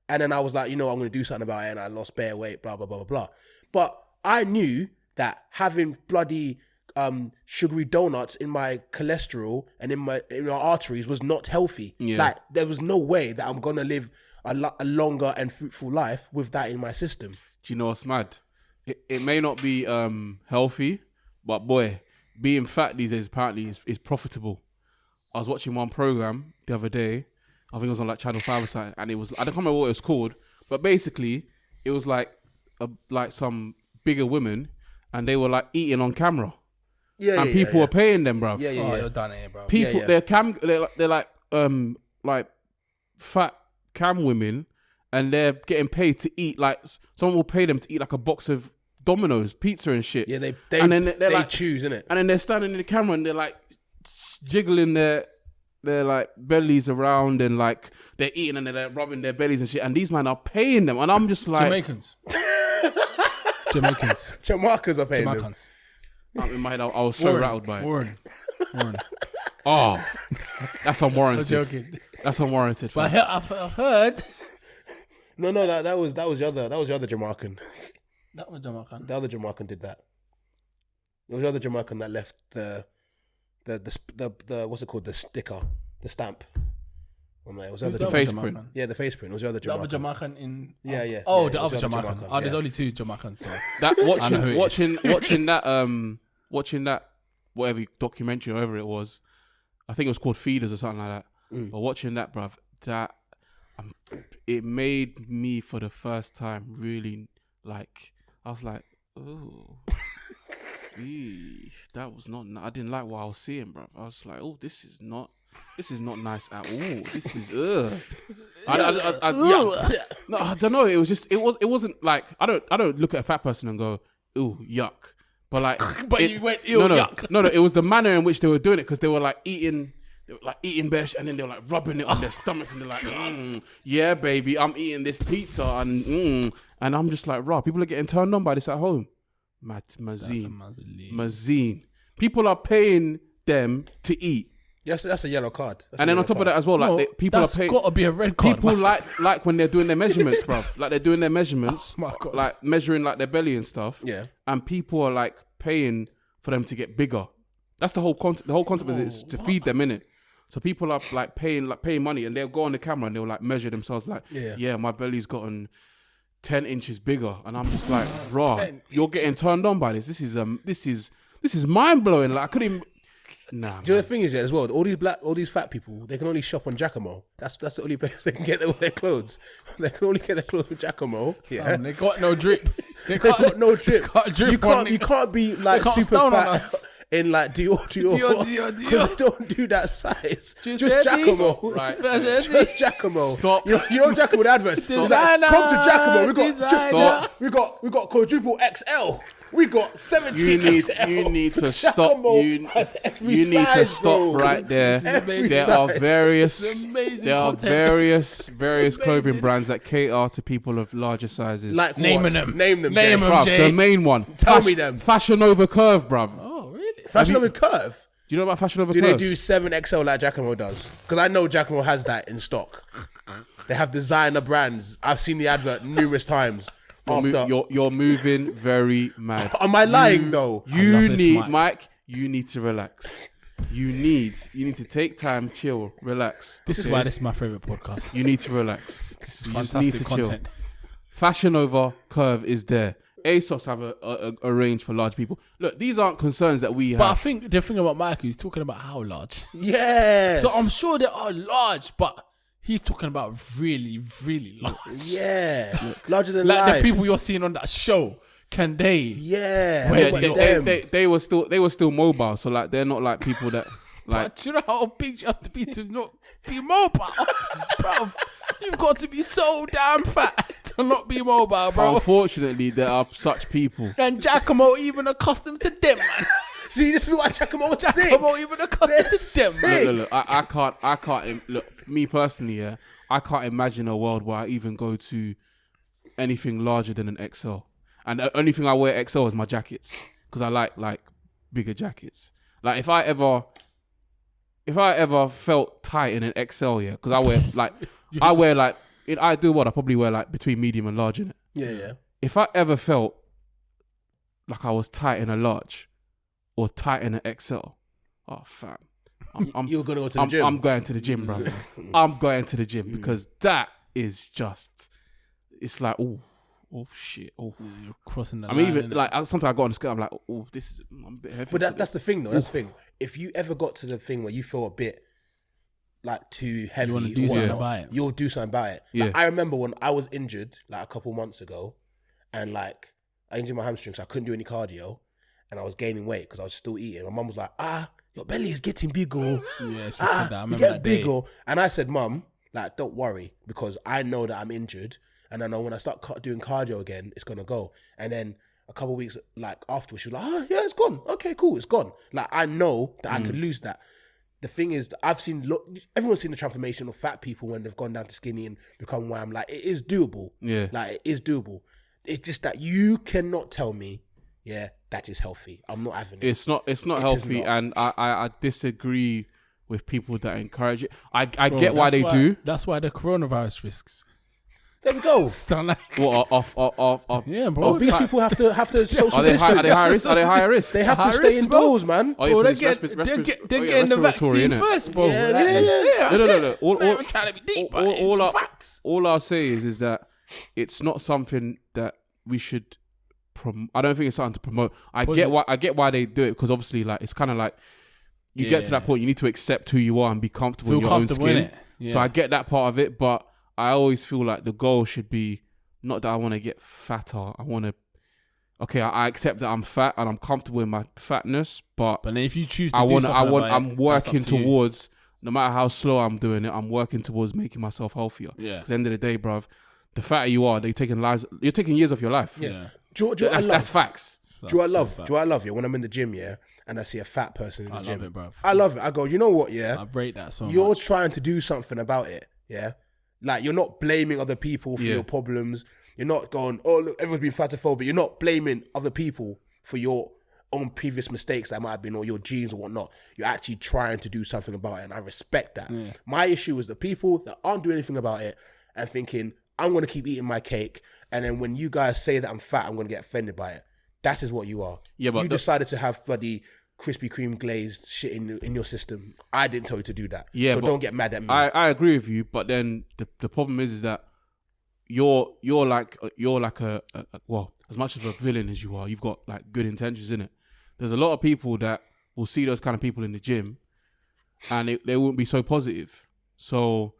And then I was like, I'm going to do something about it, and I lost bare weight, blah blah blah blah blah. But I knew that having bloody sugary donuts in my cholesterol and in my arteries was not healthy. Yeah. Like there was no way that I'm gonna live a longer and fruitful life with that in my system. Do you know what's mad? It may not be healthy, but boy, being fat these days apparently is profitable. I was watching one program the other day. I think it was on like Channel 5 or something, and it was, I don't remember what it was called, but basically it was like some bigger women, and they were like eating on camera. And people were paying them, bruv. Yeah. Oh, you're done here, bro. People, they're like fat cam women, and they're getting paid to eat. Like someone will pay them to eat like a box of Domino's, pizza and shit. Yeah, they and then they're like, choose, innit? And then they're standing in the camera and they're like jiggling their like bellies around and like they're eating and they're rubbing their bellies and shit. And these men are paying them, and I'm just like Jamaicans. Jamaicans are paying them. In my head, I was so rattled by it. Warren. Oh, that's unwarranted. I'm joking. That's unwarranted. But I've heard. No, that was the other Jamaican. That was Jamaican. The other Jamaican did that. It was the other Jamaican that left the what's it called? The sticker, the stamp. On there. It was the face print. Yeah, the face print. It was the other Jamaican. The other Jamaican in. Yeah. Oh, yeah, the other Jamaican. Jamaican. Oh, there's only 2 Jamaicans. So. That watching that whatever documentary, or whatever it was, I think it was called Feeders or something like that. But watching that, bruv, that it made me for the first time really like. I was like, oh, that was not. I didn't like what I was seeing, bruv. I was like, oh, this is not nice at all. This is No, I don't know. It was just. It wasn't like I don't look at a fat person and go, ooh, yuck. But like, you went, ew, yuck. No. It was the manner in which they were doing it, because they were like eating besh, and then they were like rubbing it on their stomach, and they're like, yeah, baby, I'm eating this pizza, and I'm just like, raw. People are getting turned on by this at home. Mazine. People are paying them to eat. Yes, that's a yellow card. And then on top of that as well, like people are paying. That's got to be a red card. People like when they're doing their measurements, bruv. Like they're doing their measurements, Oh my God. like measuring like their belly and stuff. Yeah. And people are like paying for them to get bigger. That's the whole concept. The whole concept is to feed them, innit? So people are like paying money, and they'll go on the camera and they'll like measure themselves like, yeah, my belly's gotten 10 inches bigger, and I'm just like, raw, you're getting turned on by this. This is mind blowing. Like I couldn't even. Nah. Do you know the thing is, as well, all these fat people, they can only shop on Giacomo. That's the only place they can get their clothes. They can only get their clothes from Giacomo. Yeah, They got no drip. They got no drip. You can't be like can't super stone on fat us. in like Dior. Because they don't do that size. Just Giacomo. Right. Just Giacomo. Stop. You know Giacomo the advert. Designer. Come to Giacomo. Designer. We got quadruple XL. We got 17 XL. You need to stop. Giacomo You has every need to size, stop bro. right there. There are various clothing brands that cater to people of larger sizes. Like Naming what? them. Name them. Name Jay. them. Bruv, Jay. the main one. Tell me them. Fashion Over Curve, bruv. Oh, really? Fashion Over Curve. Do you know about Fashion Over Do Curve? they do 7XL like Giacomo does? Because I know Giacomo has that in stock. They have designer brands. I've seen the advert numerous times. You're moving very mad. Am I lying though? You this need, mic. Mike. You need to relax. You need to take time, chill, relax. This is why this is my favorite podcast. You need to relax. This is You just fantastic need to chill. content. Fashion Over Curve is there. ASOS have a range for large people. Look, these aren't concerns that we have. But I think the thing about Michael, he's talking about how large. Yes. So I'm sure they are large, but he's talking about really, really large. Yeah. Larger than Like life. the people you're seeing on that show, can they? Yeah. Wait, But they- them. they were still mobile, so like they're not like people that like. But do you know how big you have to be not be mobile? Bro, you've got to be so damn fat to not be mobile, bro. Unfortunately, there are such people. And Giacomo even accustomed to them, man. See, this is what Giacomo was saying. Giacomo even accustomed to them, man. Look, I can't. Look, me personally, yeah, I can't imagine a world where I even go to anything larger than an XL. And the only thing I wear XL is my jackets, because I like bigger jackets. Like if I ever felt tight in an XL, yeah, because I wear like in ideal world I probably wear like between medium and large in it. Yeah. If I ever felt like I was tight in a large or tight in an XL, oh fam, You're gonna go to the gym. I'm going to the gym, bro. I'm going to the gym because that is just. It's like oh shit, You're crossing the I'm line. even innit? like sometimes I go on the scale. I'm like, oh, this is I'm a bit heavy. But that's the thing, though. That's the thing. If you ever got to the thing where you feel a bit like too heavy, wanna do or something whatnot, about it. you'll do something about it. Like, Yeah. I remember when I was injured, like a couple months ago, and like I injured my hamstring, so I couldn't do any cardio, and I was gaining weight because I was still eating. My mum was like, your belly is getting bigger. Yeah, she said that. I You remember get that day. bigger. And I said, Mum, like, don't worry, because I know that I'm injured, and I know when I start doing cardio again, it's gonna go. And then a couple of weeks like afterwards, she was like, oh yeah, it's gone. Okay, cool, it's gone. Like I know that I could lose that. The thing is, I've seen everyone's seen the transformation of fat people when they've gone down to skinny and become wham. Like it is doable. Yeah, like it is doable. It's just that you cannot tell me, that is healthy. I'm not having it. It's not healthy, and I disagree with people that encourage it. I get why they do. That's why the coronavirus risks. There we go. What off? Yeah, bro. Obese people have to social Are they distance. high risk? Are they higher risk? They have to High stay risk, bro. indoors, man. Oh, yeah, Bro, because they're getting the vaccine first, bro. Yeah, No. I'm trying to be deep, but it's facts. All I'll say is that it's not something that we should. I don't think it's something to promote. I get why they do it, because obviously, like, it's kind of like you get to that point, you need to accept who you are and be comfortable in your own skin. Yeah. So I get that part of it, but I always feel like the goal should be not that I want to get fatter. I want to. Okay, I accept that I'm fat and I'm comfortable in my fatness, but then if you choose to I'm working towards. No matter how slow I'm doing it, I'm working towards making myself healthier. Yeah. At the end of the day, bruv, the fatter you are, you're taking years of your life. Yeah. That's facts. Do you know what I love? When I'm in the gym, and I see a fat person in the gym. I love it, bruv. I love it. I go, you know what, I rate that so You're much. trying to do something about it, Like, you're not blaming other people for your problems. You're not going, oh, look, everyone's been fatophobic. You're not blaming other people for your own previous mistakes that might have been, or your genes or whatnot. You're actually trying to do something about it, and I respect that. Yeah. My issue is the people that aren't doing anything about it and thinking, I'm going to keep eating my cake, and then when you guys say that I'm fat, I'm going to get offended by it. That is what you are. Yeah, but you decided to have bloody Krispy Kreme glazed shit in your system. I didn't tell you to do that. Yeah, so don't get mad at me. I agree with you, but then the problem is that you're like a well, as much of a villain as you are, you've got like good intentions in it. There's a lot of people that will see those kind of people in the gym, and they won't be so positive. So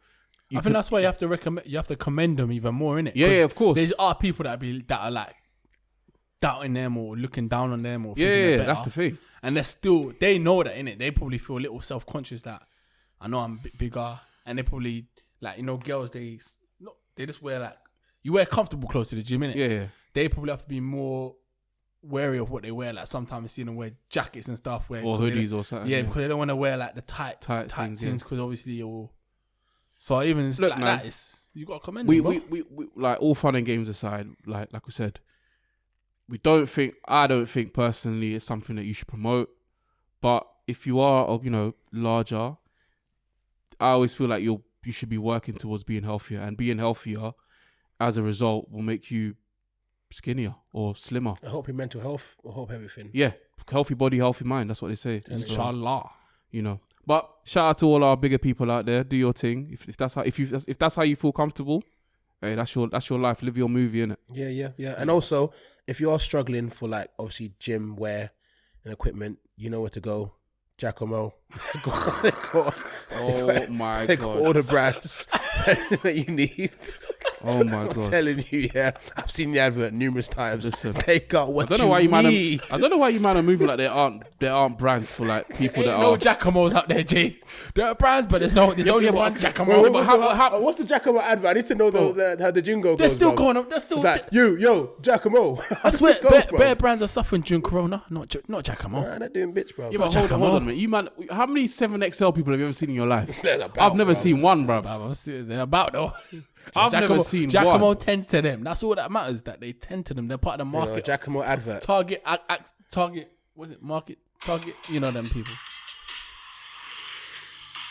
I think that's why you have to commend them even more, innit? Yeah, of course. There are people that are like doubting them or looking down on them or that's the thing. And they know that, innit? They probably feel a little self-conscious that I know I'm a bit bigger, and they probably like, girls, they just wear like, you wear comfortable clothes to the gym, innit? Yeah. They probably have to be more wary of what they wear. Like sometimes you see them wear jackets and stuff, or hoodies or something. Yeah, because they don't want to wear like the tight things, because obviously you'll. So even look, man, that, you got to commend them, bro. We like, all fun and games aside, like we said, I don't think personally it's something that you should promote. But if you are, larger, I always feel like you should be working towards being healthier, and being healthier as a result will make you skinnier or slimmer. I hope your mental health, I hope everything. Yeah, healthy body, healthy mind. That's what they say. Inshallah. But shout out to all our bigger people out there. Do your thing. If that's how you feel comfortable, hey, that's your life. Live your movie, innit? Yeah. And also, if you are struggling for like obviously gym wear and equipment, you know where to go. Giacomo. They got all the brands that you need. Oh my god! I'm telling you, I've seen the advert numerous times. Listen, they got what I don't know why you need. I don't know why you man are moving like there aren't brands for like people that no are. Giacomo's out there, G. There are brands, but there's only one Giacomo. What's the Giacomo advert? I need to know how the jingle goes. They're still going up. They're still. It's like yo, Giacomo. I swear, bare brands are suffering during Corona. Not Giacomo. Nah, they're doing bits, bro. Yeah, but hold on, man. You man, how many 7XL people have you ever seen in your life? I've never seen one, bro. They're about though. I've never seen Giacomo one. tends to them. That's all that matters. That they tend to them. They're part of the market. Giacomo advert. Target. Was it market? Target. You know them people.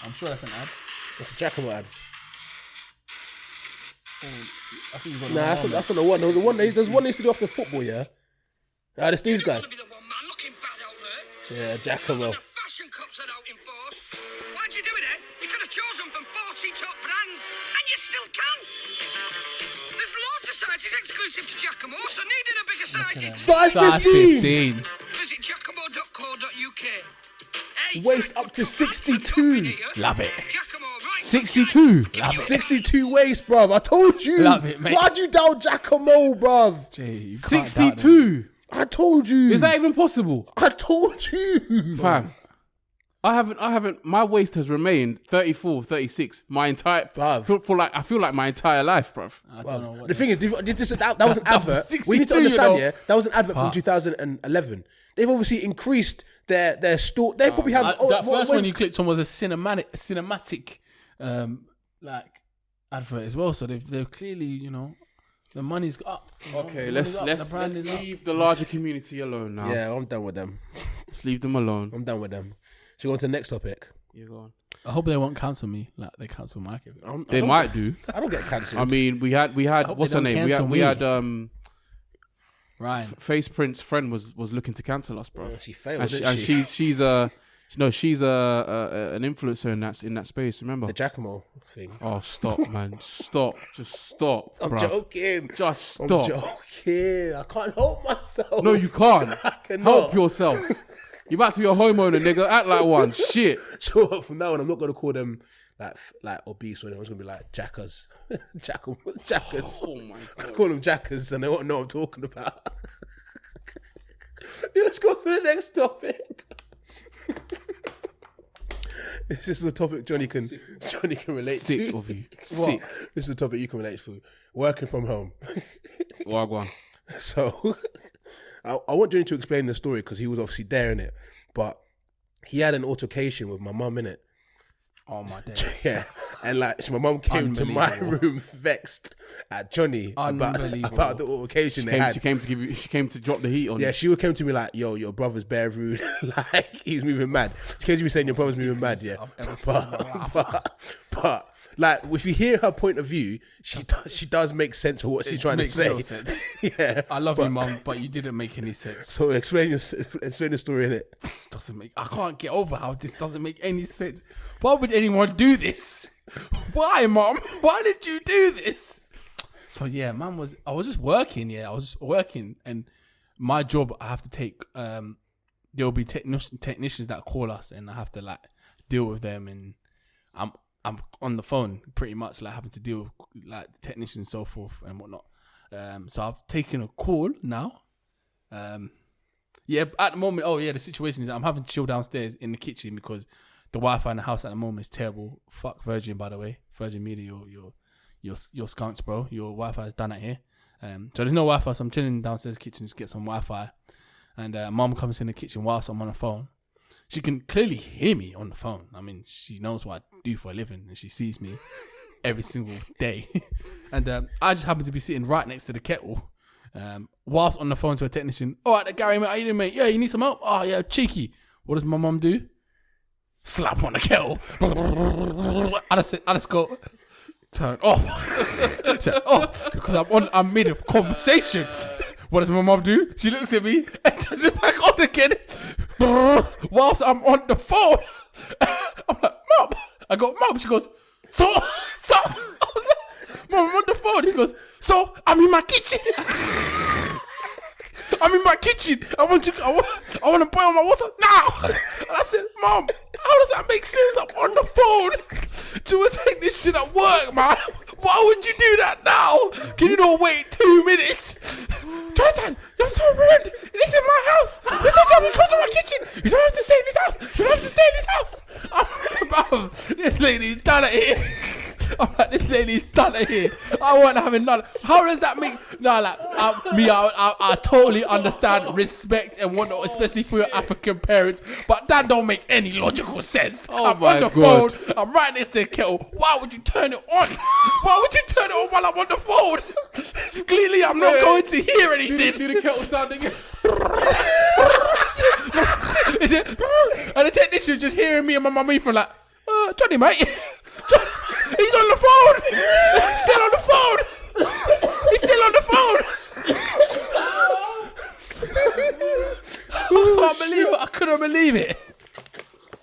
I'm sure that's an ad. It's a Giacomo ad. I think you got that's not the one. There's one they used to do after football. Yeah. It's these guys. Yeah, Giacomo. Fashion cups are out in force. Why'd you do it, eh? You could have chosen from 40 top brands, and you still can. There's loads of sizes exclusive to Giacomo, so needing a bigger size. Size 15. Visit giacomo.co.uk. Hey, waist up to 62. Love it. Giacomo, right? 62. 62 waist, bruv. I told you. Love it, mate. Why'd you doubt Giacomo, bruv? 62. I told you. Is that even possible? I told you. Fam. I haven't. My waist has remained 34, 36 my entire Bruv. for like I feel like my entire life, bruv. I don't know what The thing is, that was an advert. 62, We need to you understand, know. yeah, that was an advert from 2011. They've obviously increased their store. They probably have. that first one you clicked on was a cinematic, like advert as well. So they've clearly, you know, the money's up. Okay, Money's let's up, the brand is up. leave the larger community alone now. Yeah, I'm done with them. Let's leave them alone. I'm done with them. Should we go on to the next topic? You go on. I hope they won't cancel me like they cancel Mike. They might do. I don't get cancelled. I mean, we had hope what's they her don't name? cancel We me. had Ryan. Face Print's friend was looking to cancel us, bro. She failed, And, didn't she, she? and she's an influencer in that space. Remember? The Giacomo thing. Oh, stop, man! Stop! Just stop, I'm bruv. joking. Just I'm stop. joking. I can't help myself. No, you can't. I cannot. Help yourself. You about to be a homeowner, nigga. Act like one. Shit. Sure, from now on, I'm not going to call them like obese or anything. I'm just going to be like jackers. Jackers. Oh my I god. call them jackers and they won't know what I'm talking about. Let's go to the next topic. This is the topic Johnny can relate Sick to. of you. What? Sick. This is the topic you can relate to. Working from home. Wagwan. So I want Johnny to explain the story because he was obviously there in it. But he had an altercation with my mum in it. Oh my days. Yeah, and like my mum came to my Unbelievable. room vexed at Johnny about Unbelievable. the altercation they had. She came to drop the heat on Yeah, you. she came to me like, "Yo, your brother's bare rude. Like he's moving mad." She came to me saying your brother's moving mad. Yeah, I've ever seen in my life. but like if you hear her point of view, she does make sense of what she's trying to makes say. no sense. Yeah, I love you, Mum, but you didn't make any sense. So explain the story in it. This doesn't make. I can't get over how this doesn't make any sense. Why would anyone do this? Why, Mum? Why did you do this? So yeah, I was just working. Yeah, I was working, and my job, I have to take. There'll be technicians that call us, and I have to like deal with them, and I'm on the phone pretty much, like having to deal with like the technicians and so forth and whatnot. So I've taken a call now. Yeah, at the moment, the situation is that I'm having to chill downstairs in the kitchen because the Wi-Fi in the house at the moment is terrible. Fuck Virgin, by the way. Virgin Media, your skunks, bro. Your Wi-Fi is done out here. So there's no Wi-Fi, so I'm chilling downstairs kitchen to get some Wi-Fi. And Mom comes in the kitchen whilst I'm on the phone. She can clearly hear me on the phone. I mean, she knows what I do for a living, and she sees me every single day. And I just happen to be sitting right next to the kettle, whilst on the phone to a technician. All right, Gary, mate, how you doing, mate? Yeah, you need some help? Oh, yeah, cheeky. What does my mum do? Slap on the kettle. I just go, turn off. Said, because I'm mid of conversation. What does my mum do? She looks at me and does it back on again. Whilst I'm on the phone. I'm like, Mum. I go, Mum. She goes, so. I was like, Mum, I'm on the phone. She goes, so I'm in my kitchen. I'm in my kitchen. I want to boil my water now. And I said, Mom, how does that make sense? I'm on the phone. Do I take this shit at work, man? Why would you do that now? Can you not wait 2 minutes? Jonathan, you're so rude. This is my house. This is how we come to my kitchen. You don't have to stay in this house. You don't have to stay in this house. I'm like, this lady's done it here. I'm like, this lady's done it here. I wasn't having none. How does that make? No, like I totally understand respect and whatnot, especially for your African parents. But that don't make any logical sense. I'm my on the God. phone. I'm right next to the kettle. Why would you turn it on? Why would you turn it on while I'm on the phone? Clearly, I'm not going to hear anything. Do the kettle sound again. Is it? And the technician just hearing me and my mummy from like, Johnny, mate. Johnny, he's on the phone. He's still on the phone. He's still on the phone. I can't believe it. I couldn't believe it.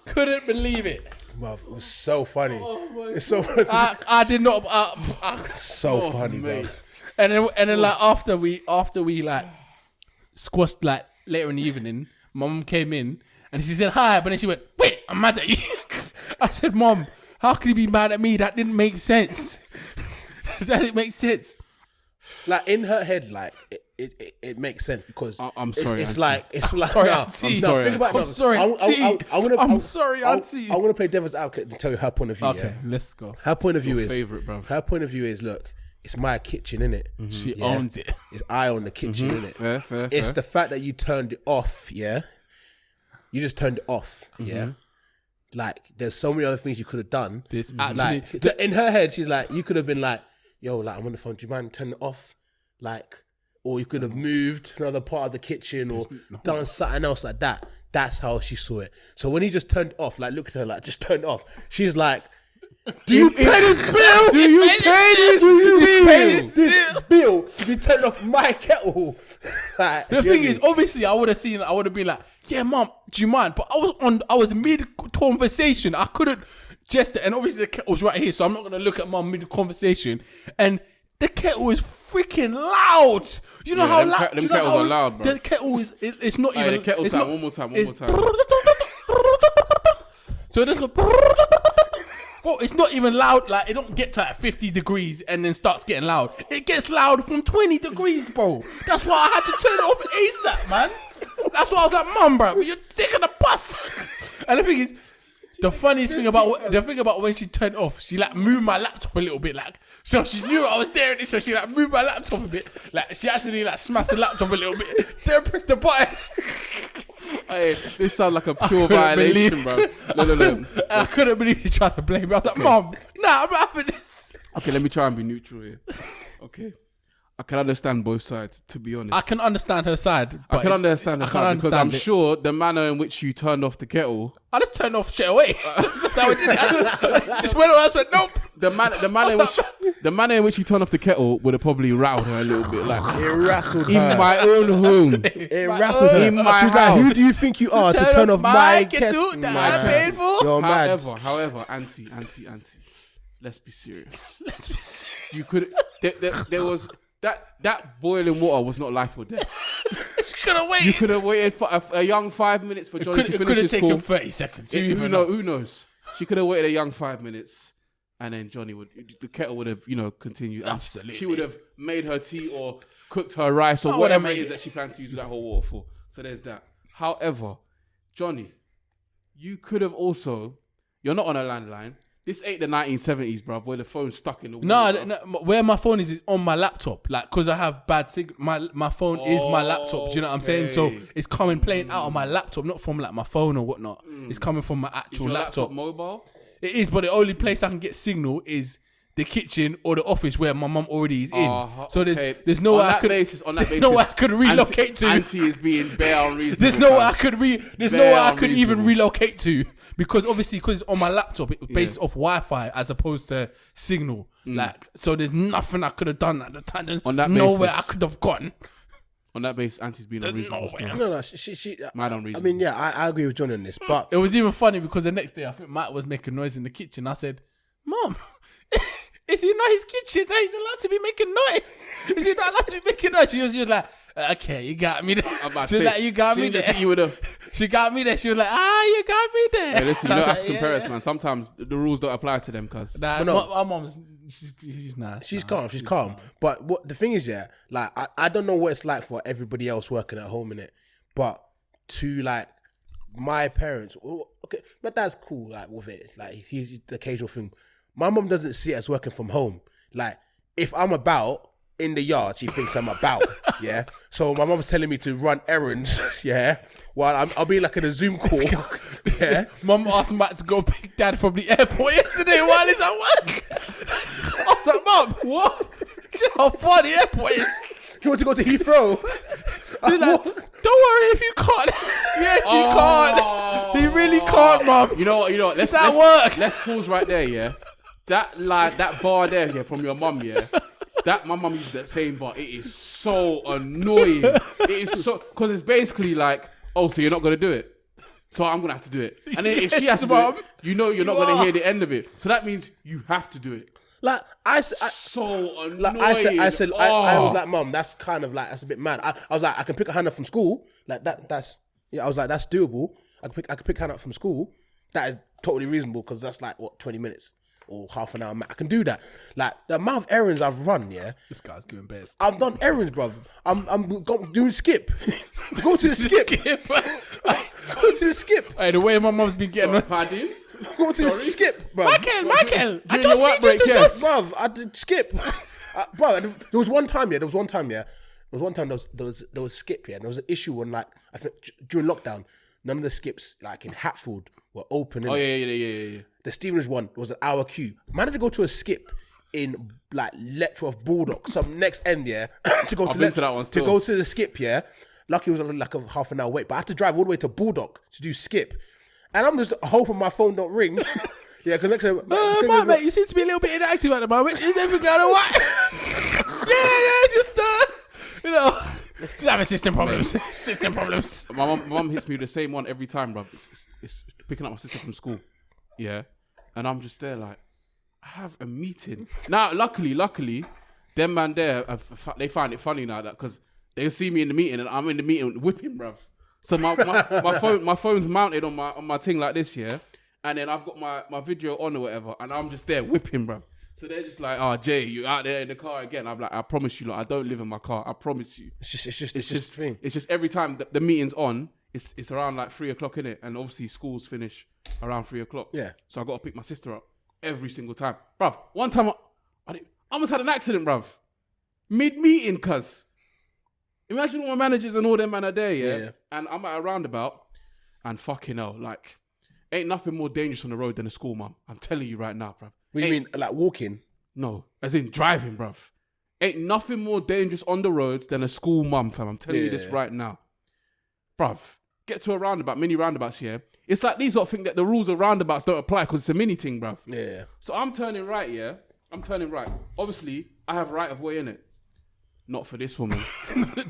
Couldn't believe it. Bruv, it was so funny. It's so I did not. so funny, bro. And then like after we like squashed like later in the evening, Mum came in and she said hi, but then she went, "Wait, I'm mad at you." I said, "Mom, how can you be mad at me? That didn't make sense. That didn't make sense." Like in her head, like it makes sense because I'm sorry, it's Auntie. like sorry, no, Auntie. no, sorry, think about it, I'm no. sorry, Auntie. I'm sorry, I'm Auntie. going to play devil's advocate and tell you her point of view. Okay, Yeah? let's go. Her point of view is favorite, bro. Her point of view is look, it's my kitchen, innit? She owns it. It's I own the kitchen, innit? Fair. It's the fact that you turned it off, yeah. You just turned it off, yeah. Like there's so many other things you could have done. This Like actually, in her head, she's like, you could have been like, yo, like I'm on the phone. Do you mind turning it off? Like, or you could have moved to another part of the kitchen or done something else like that. That's how she saw it. So when he just turned off, like look at her, like just turned off. She's like, do you pay this bill? Do you pay this bill? You turned off my kettle. Like, the thing is, obviously, I would have been like, yeah, mom, do you mind? But I was mid conversation. I couldn't gesture, and obviously the kettle's right here, so I'm not gonna look at mom mid conversation. And the kettle is freaking loud. You know how loud? Them kettles are loud, bro. The kettle is. It's not even. The kettle it's time. not- One more time. So it just goes. Bro, it's not even loud. Like it don't get to like 50 degrees and then starts getting loud. It gets loud from 20 degrees, bro. That's why I had to turn it off ASAP, man. That's why I was like, mum, bro, you're taking a bus. And the thing is, the funniest thing about when she turned off, she like moved my laptop a little bit, like so she knew I was there, and so she like moved my laptop a bit, like she actually like smashed the laptop a little bit, then pressed the button. Hey, this sounds like a pure violation, bro. No. I couldn't believe she tried to blame me. I was like, mum, nah, I'm not having this. Okay, let me try and be neutral here. Okay. I can understand both sides, to be honest. I can understand her side. But I can understand her side because I'm sure the manner in which you turned off the kettle. I just turned off straight away. That's how I did it. I just went on. I went, nope. The manner in which you turned off the kettle would have probably riled her a little bit. Like it rattled in her. my own home. It rattled her. In my She's house. like, who do you think you are to turn off my kettle kettle? that I paid for? You're mad. However, auntie, let's be serious. You could. There was that boiling water was not life or death. She could have waited. You could have waited for a young 5 minutes for Johnny to finish his taken call. 30 seconds. Who knows? She could have waited a young 5 minutes, and then the kettle would have, continued. And Absolutely. She would have made her tea or cooked her rice or whatever it is that she planned to use that whole water for. So there's that. However, Johnny, you could have also. You're not on a landline. This ain't the 1970s, bruv, where the phone's stuck in the wall. No, where my phone is on my laptop. Like, because I have bad signal. My phone is my laptop. Do you know what I'm saying? So it's coming playing out of my laptop, not from like my phone or whatnot. It's coming from my actual Is your laptop. mobile? It is, but the only place I can get signal is the kitchen or the office where my mum already is in. So there's no way I could. On that basis, no way I could relocate to. Auntie is being bare unreasonable. There's no way I could even relocate to, because obviously because it's on my laptop, it's based off Wi-Fi as opposed to signal. Like, so there's nothing I could have done at the time. There's nowhere I could have gone. On that basis, Auntie's being unreasonable. No, she Mad I unreasonable. mean, yeah, I agree with John on this, but It was even funny because the next day I think Matt was making noise in the kitchen. I said, "Mom, is he not his kitchen? No, he's allowed to be making noise. Is he not allowed to be making noise?" She was like, "Okay, you got me there." She was like, "You got me there." You would have. She got me there. She was like, "You got me there." Hey, listen, you know I was African like, parents, man. Sometimes the rules don't apply to them, cuz. Nah, no. my mom's she's nice. she's calm. But what the thing is, yeah, like I don't know what it's like for everybody else working at home in it, but to like my parents, okay, my dad's cool like with it, like he's the occasional thing. My mom doesn't see it as working from home. Like if I'm about in the yard, she thinks I'm about, yeah. So my mom's telling me to run errands, yeah, while I'll be like in a Zoom call, yeah. Mum asked Matt to go pick Dad from the airport yesterday while he's at work. I was like, "Mum, what? Do you know how far the airport is?" You want to go to Heathrow? She's like, "Don't worry if you can't." Yes, you can't. He really can't, Mum. You know what? Let's work. Let's pause right there, yeah. That bar there, yeah, from your mum, yeah. That my mum used that same bar. It is so annoying. It is so because it's basically like, oh, so you're not gonna do it, so I'm gonna have to do it. And then if she has to do it, you're not gonna hear the end of it. So that means you have to do it. Like So annoying. like I said, I was like, Mum, that's kind of like, that's a bit mad. I was like, I can pick Hannah from school, like that's I was like, that's doable. I could pick Hannah up from school. That is totally reasonable because that's like what 20 minutes. or half an hour max. I can do that. Like the amount of errands I've run, yeah. This guy's doing best. I've done errands, bruv. I'm doing skip. Go to the skip. Go to the skip. Hey, the way my mum's been getting Pardon? Go to the skip, bruv. Michael, I During just your work need you break, to yeah. just... Bruv, I did skip. Bro, there was one time, yeah. There was skip, yeah. And there was an issue when, like, I think during lockdown, none of the skips, like in Hatfield, were open. Oh, yeah. The Stevenage one was an hour queue. Man had to go to a skip in like Letchworth Bulldog, some next end, yeah, to go I've been to that one still. to go to the skip, yeah. Lucky it was like a half an hour wait, but I had to drive all the way to Bulldog to do skip, and I'm just hoping my phone don't ring. Yeah, because next time, mate, you seem to be a little bit inactive at the moment. Is everything going all right? yeah, just just having system problems. System problems. My mum hits me with the same one every time, bruv. It's picking up my sister from school. Yeah. And I'm just there like, I have a meeting. Now, luckily, them man there, they find it funny now that because they see me in the meeting and I'm in the meeting whipping, bruv. So my phone's mounted on my thing like this, yeah. And then I've got my video on or whatever, and I'm just there whipping, bruv. So they're just like, oh, Jay, you out there in the car again. I'm like, I promise you, like, I don't live in my car. I promise you. It's just thing. It's just every time the meeting's on, it's around like 3 o'clock, innit? And obviously schools finish around 3 o'clock. Yeah. So I got to pick my sister up every single time. Bruv, one time I almost had an accident, bruv. Mid-meeting, cuz. Imagine all my managers and all them man are there, yeah? And I'm at a roundabout, and fucking hell, like, ain't nothing more dangerous on the road than a school mum. I'm telling you right now, bruv. What do you mean, like walking? No, as in driving, bruv. Ain't nothing more dangerous on the roads than a school mum, fam. I'm telling you this right now. Bruv, get to a roundabout, mini roundabouts here. It's like these lot think that the rules of roundabouts don't apply because it's a mini thing, bruv. Yeah. So I'm turning right, yeah? I'm turning right. Obviously, I have right of way in it. Not for this woman.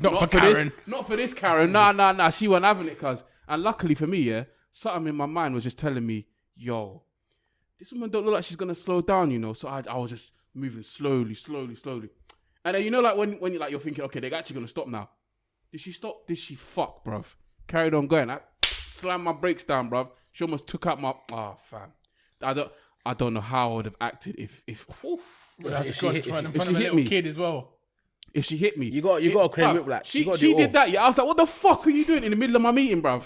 Not for Karen. Not for this Karen. Nah. She wasn't having it, cuz. And luckily for me, yeah, something in my mind was just telling me, yo, this woman don't look like she's going to slow down, you know? So I was just moving slowly. And then, you know, like when you're thinking, okay, they're actually going to stop now. Did she stop? Did she fuck, bruv? Carried on going. I slammed my brakes down, bruv. She almost took out my... Oh, fam. I don't know how I would have acted if If she hit me. Kid as well. If she hit me. You got a crane whip like. She did that, yeah. I was like, what the fuck are you doing in the middle of my meeting, bruv?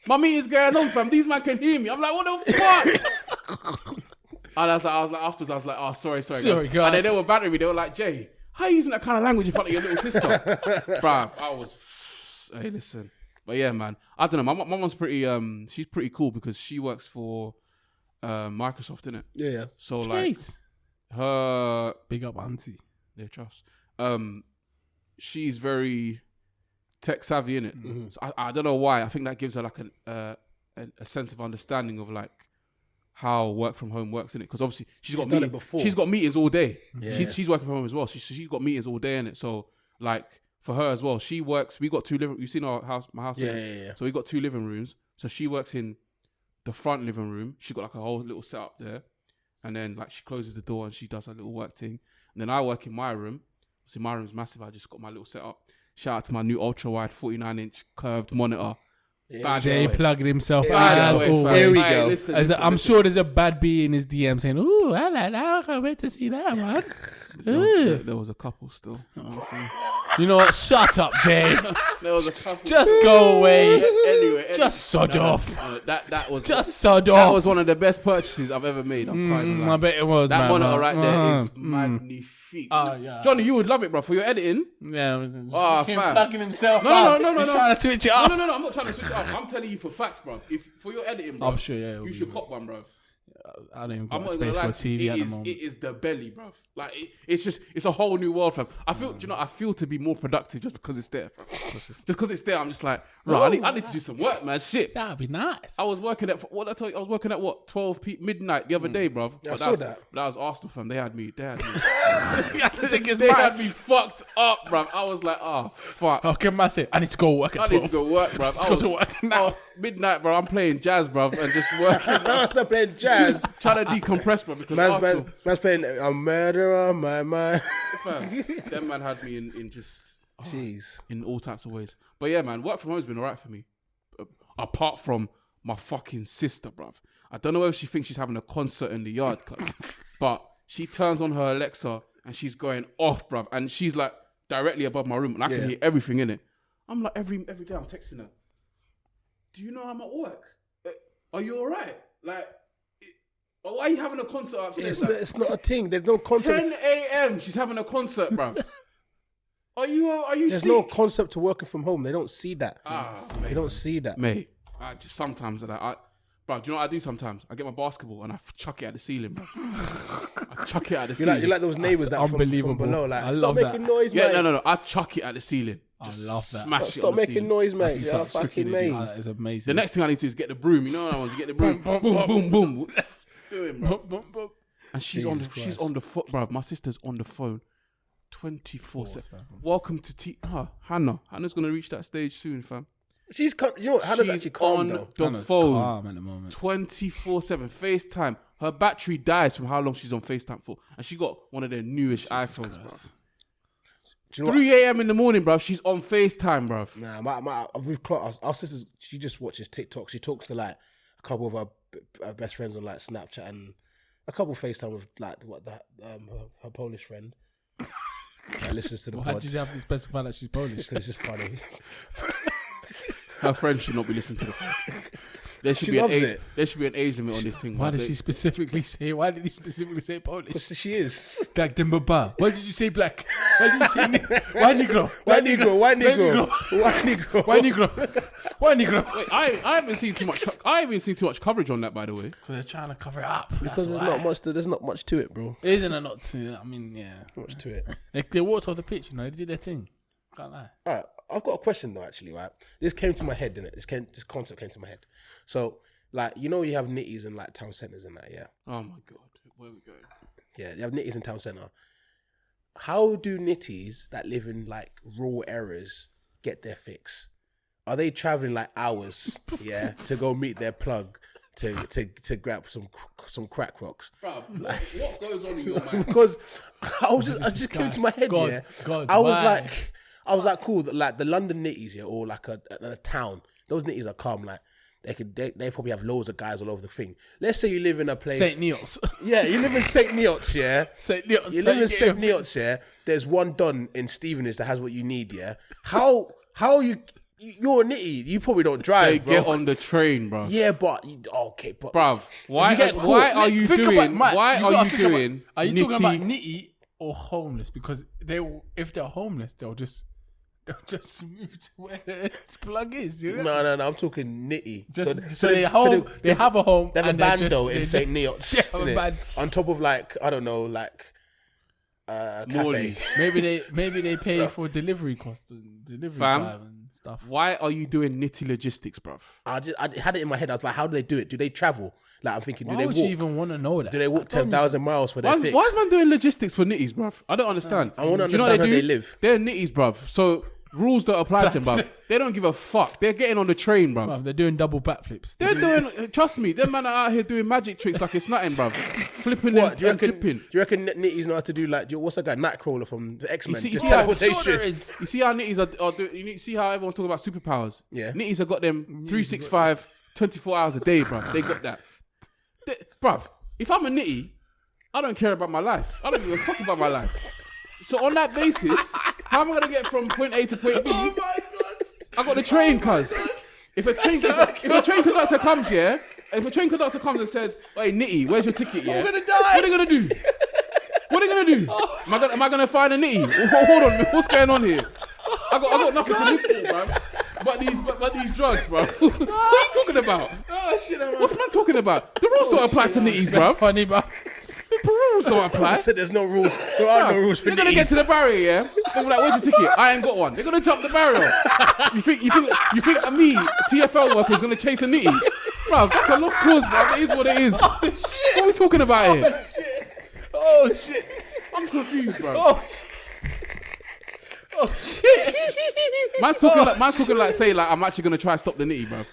My meeting's going on, fam. These man can hear me. I'm like, what the fuck? And I was like, afterwards, I was like, oh, sorry, Sorry, guys. guys. And then they were battering me. They were like, Jay, how are you using that kind of language in front of your little sister? Bruv, I was, hey, listen. But yeah, man. I don't know. My mom's pretty, she's pretty cool because she works for Microsoft, innit? Yeah. So, like, her... Big up auntie. Yeah, trust. She's very tech savvy, innit? Mm-hmm. So I don't know why. I think that gives her like a sense of understanding of like how work from home works, innit? Because obviously she's got done it before. She's got meetings all day. Yeah. She's working from home as well. She's got meetings all day, innit? So like for her as well, she works. We got 2 living. You've seen my house. Yeah. So we got 2 living rooms. So she works in the front living room. She got like a whole little setup there, and then like she closes the door and she does her little work thing. And then I work in my room. See, my room's massive. I just got my little setup. Shout out to my new ultra wide 49-inch curved monitor. Bad Jay boy. plugging himself Bad as boy, always. fam. Here we Hey, go. listen. I'm sure there's a bad bee in his DM saying, "Ooh, I like that. I can't wait to see that, man." There was a couple still. You know what I'm saying? You know what? Shut up, Jay. There was a couple. Just go away. Anyway. Just sod off. That was Just sod that off. was one of the best purchases I've ever made. I'm crying. I bet it was, That man. monitor right there is Mm. magnifique. Yeah. Johnny, you would love it, bro, for your editing. Yeah. Oh, Him fam. plugging himself No, up. no. He's trying to switch it up. No. I'm not trying to switch it up. I'm telling you for facts, bro. If for your editing, bro, I'm sure, yeah. you should cop one, bro. I don't even I'm got not gonna space for lie. a TV at the moment. It is the belly, bruv. Like it's a whole new world, fam. I feel, do you know, I feel to be more productive just because it's there, fam. Just because it's there, I'm just like, right, I need to do some work, man. Shit. That'd be nice. I was working at what I told you. I was working at what 12 midnight the other day, bruv. Yeah, I But saw was, that. That was Arsenal, fam. They had me. Take his They mic. had me fucked up, bruv. I was like, oh fuck. Okay, massive. I need to go work at I 12. need to go work, bruv. Let's go to work now. Midnight, bro. I'm playing jazz, bruv, and just working, I was playing jazz. trying to decompress, bruv, because Arsenal. Man's playing a murder on my mind. Fam, that man had me in just Jeez. in all types of ways. But yeah, man, work from home has been alright for me. Apart from my fucking sister, bruv. I don't know if she thinks she's having a concert in the yard, but she turns on her Alexa and she's going off, bruv. And she's like directly above my room and I can hear everything in it. I'm like, every day I'm texting her. Do you know I'm at work? Are you all right? Like, why are you having a concert upstairs? It's not a thing. There's no concert. 10 a.m. She's having a concert, bruv. Are you There's sick? no concept to working from home. They don't see that. They don't see that. Mate, I just sometimes bro, do you know what I do sometimes? I get my basketball and I chuck it at the ceiling, bro. I chuck it at the ceiling. You like those neighbours that from below, like, I stop love making that. noise, Yeah, mate. no. I chuck it at the ceiling. Just I love that. Smash it Stop on the making ceiling. noise, mate. That's You're such fucking freaking mate. That is amazing. The next thing I need to do is get the broom. You know what I want to get the broom. Boom, boom, boom. Doing, bro. And she's on the phone, bro. My sister's on the phone 24/7. Welcome to Hannah. Hannah's gonna reach that stage soon, fam. She's Hannah's actually calm on though. the Hannah's phone calm at the moment. 24/7. FaceTime. Her battery dies from how long she's on FaceTime for, and she got one of their newish iPhones, bro. Do you know 3 a.m. in the morning, bro. She's on FaceTime, bro. Nah, we've clocked our sister. She just watches TikTok. She talks to like a couple of her best friends on like Snapchat and a couple FaceTime with like her Polish friend. That listens to the Why pod. did you have to specify that she's Polish? Because it's just funny. Her friends should not be listening to the podcast. There should She be an loves age. it. There should be an age limit on this thing. Why man. did she specifically say? Why did he specifically say Polish? Because she is. Like Dimbaba. Why did you say black? Why did you say why Negro? Why Negro? Why Negro? Why Negro? Why Negro? Why Negro? Wait, I haven't seen too much. I haven't seen too much coverage on that, by the way. Because they're trying to cover it up. Because there's not much to it, bro. Isn't it not? I mean, yeah. Not much to it. They clear walks off the pitch. You know, they did their thing. Can't lie. Alright, I've got a question though. Actually, right? This came to my head, didn't it? This concept came to my head. So, like, you know, you have nitties in like town centers and that, yeah. Oh my god, where are we going? Yeah, you have nitties in town center. How do nitties that live in like rural areas get their fix? Are they traveling like hours, yeah, to go meet their plug to grab some crack rocks? Bro, what goes on in your mind? Because I just came to my head, yeah. I was like, cool. Like the London nitties, yeah, or like a town. Those nitties are calm. Like they probably have loads of guys all over the thing. Let's say you live in a place, St. Neots. yeah, you live in St. Neots, yeah. St. Neots. You live in St. Neots, yeah. There's one Don in Stevenage that has what you need, yeah. How you're a nitty? You probably don't drive, They bro. get on the train, bro. Yeah, but Bruv, why are you Think doing? about Mike. Why You are gotta you think about- doing? Are you talking about nitty- nitty or homeless? Because if they're homeless, they'll just move to where the plug is. You know? No. I'm talking nitty. So they have a home. They have a and they're bando just- in they St. just- Neots. They have a innit? band. On top of like, I don't know, like cafe. Morley's. Maybe they pay for delivery cost and delivery Fam. time and stuff. Why are you doing nitty logistics, bruv? I had it in my head. I was like, how do they do it? Do they travel? Like, I'm thinking, do Why they would walk? you even want to know that? Do they walk 10,000 miles for their fix? Why is man doing logistics for nitties, bruv? I don't understand. I wanna Do you know understand what how do? they live. They're nitties, bruv. So rules don't apply to them, bruv. They don't give a fuck. They're getting on the train, bruv. Bruv, they're doing double backflips. They're doing. Trust me, them man are out here doing magic tricks like it's nothing, bruv. Flipping What? and dripping. Do you reckon nitties know how to do like? What's that guy? Nightcrawler from the X-Men. see- Just you see how- teleportation. You see how nitties are doing? You see how everyone's talking about superpowers? Yeah. Nitties have got them 365, 24 hours a day, bruv. They got that. Bruv, if I'm a nitty, I don't care about my life. I don't give a fuck about my life. So on that basis, how am I going to get from point A to point B? Oh my god! I got the train, cuz. If a train conductor comes, yeah? If a train conductor comes and says, hey, nitty, where's your ticket, yeah? I'm gonna die. What are they going to do? What are they going to do? Am I going to find a nitty? Hold on, what's going on here? I got nothing to live for, bruv. But these drugs, bro. What are you talking about? Oh shit! What's man talking about? The rules don't apply to nitties, bro. Funny, bruv. The rules don't apply. I said there's no rules. There are no rules for They're gonna get to the barrier, yeah. They're like, "Where's your ticket?" I ain't got one. They're gonna jump the barrier. You think me, TFL worker, is gonna chase a nitty? Bro, that's a lost cause, bro. It is what it is. What are we talking about here? Oh shit! I'm confused, bro. Oh shit! Man's talking like say like I'm actually gonna try to stop the nitty, bro.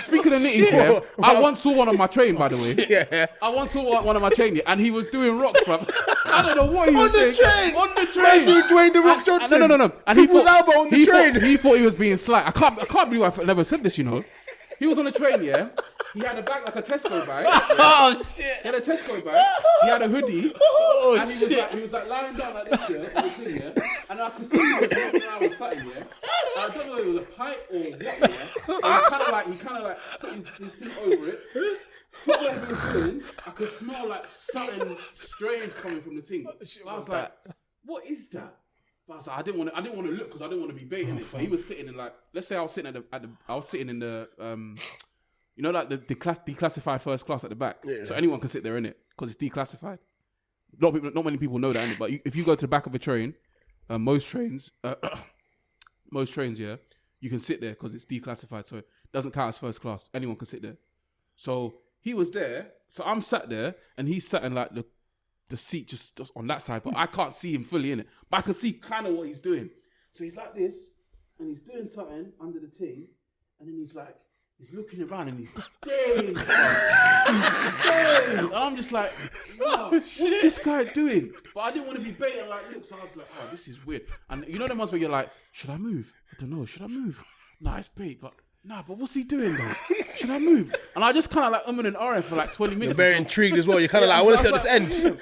Speaking of nitties, yeah, I once saw one on my train, by the way. Yeah. I once saw one on my train, and he was doing rocks, bro. I don't know what he was doing. On the train. Man, Dwayne The Rock Johnson. No. And People's elbow on the train. He thought he was being sly. I can't believe I've never said this, you know. He was on the train, yeah. He had a bag like a Tesco bag. Oh shit! He had a Tesco bag. He had a hoodie. Oh And he was like lying down like this, yeah, on the thing, yeah. And I could see him messing around with something, yeah. I don't know if it was a pipe or what, yeah. And he kind of like put his thing over it. Took whatever he was doing. I could smell like something strange coming from the thing. I was like, what is that? But I was like, I didn't want to look because I didn't want to be baiting it. But he was sitting in like, let's say I was sitting I was sitting in the you know, like the declassified first class at the back. Yeah. So anyone can sit there in it because it's declassified. Not many people know that, innit? But if you go to the back of a train, most trains, yeah, you can sit there because it's declassified. So it doesn't count as first class. Anyone can sit there. So he was there. So I'm sat there and he's sat in like the seat just on that side. But I can't see him fully in it. But I can see kind of what he's doing. So he's like this and he's doing something under the thing. And then he's looking around and he's staring. And I'm just like, wow, what's this guy doing? But I didn't want to be baiting like, look, so I was like, oh, this is weird. And you know the ones where you're like, should I move? I don't know, should I move? Nah, it's bait, but what's he doing though? Should I move? And I just kind of like and ahhing for like 20 minutes. You're very intrigued as well. You're kind of like, I want to see how this ends. In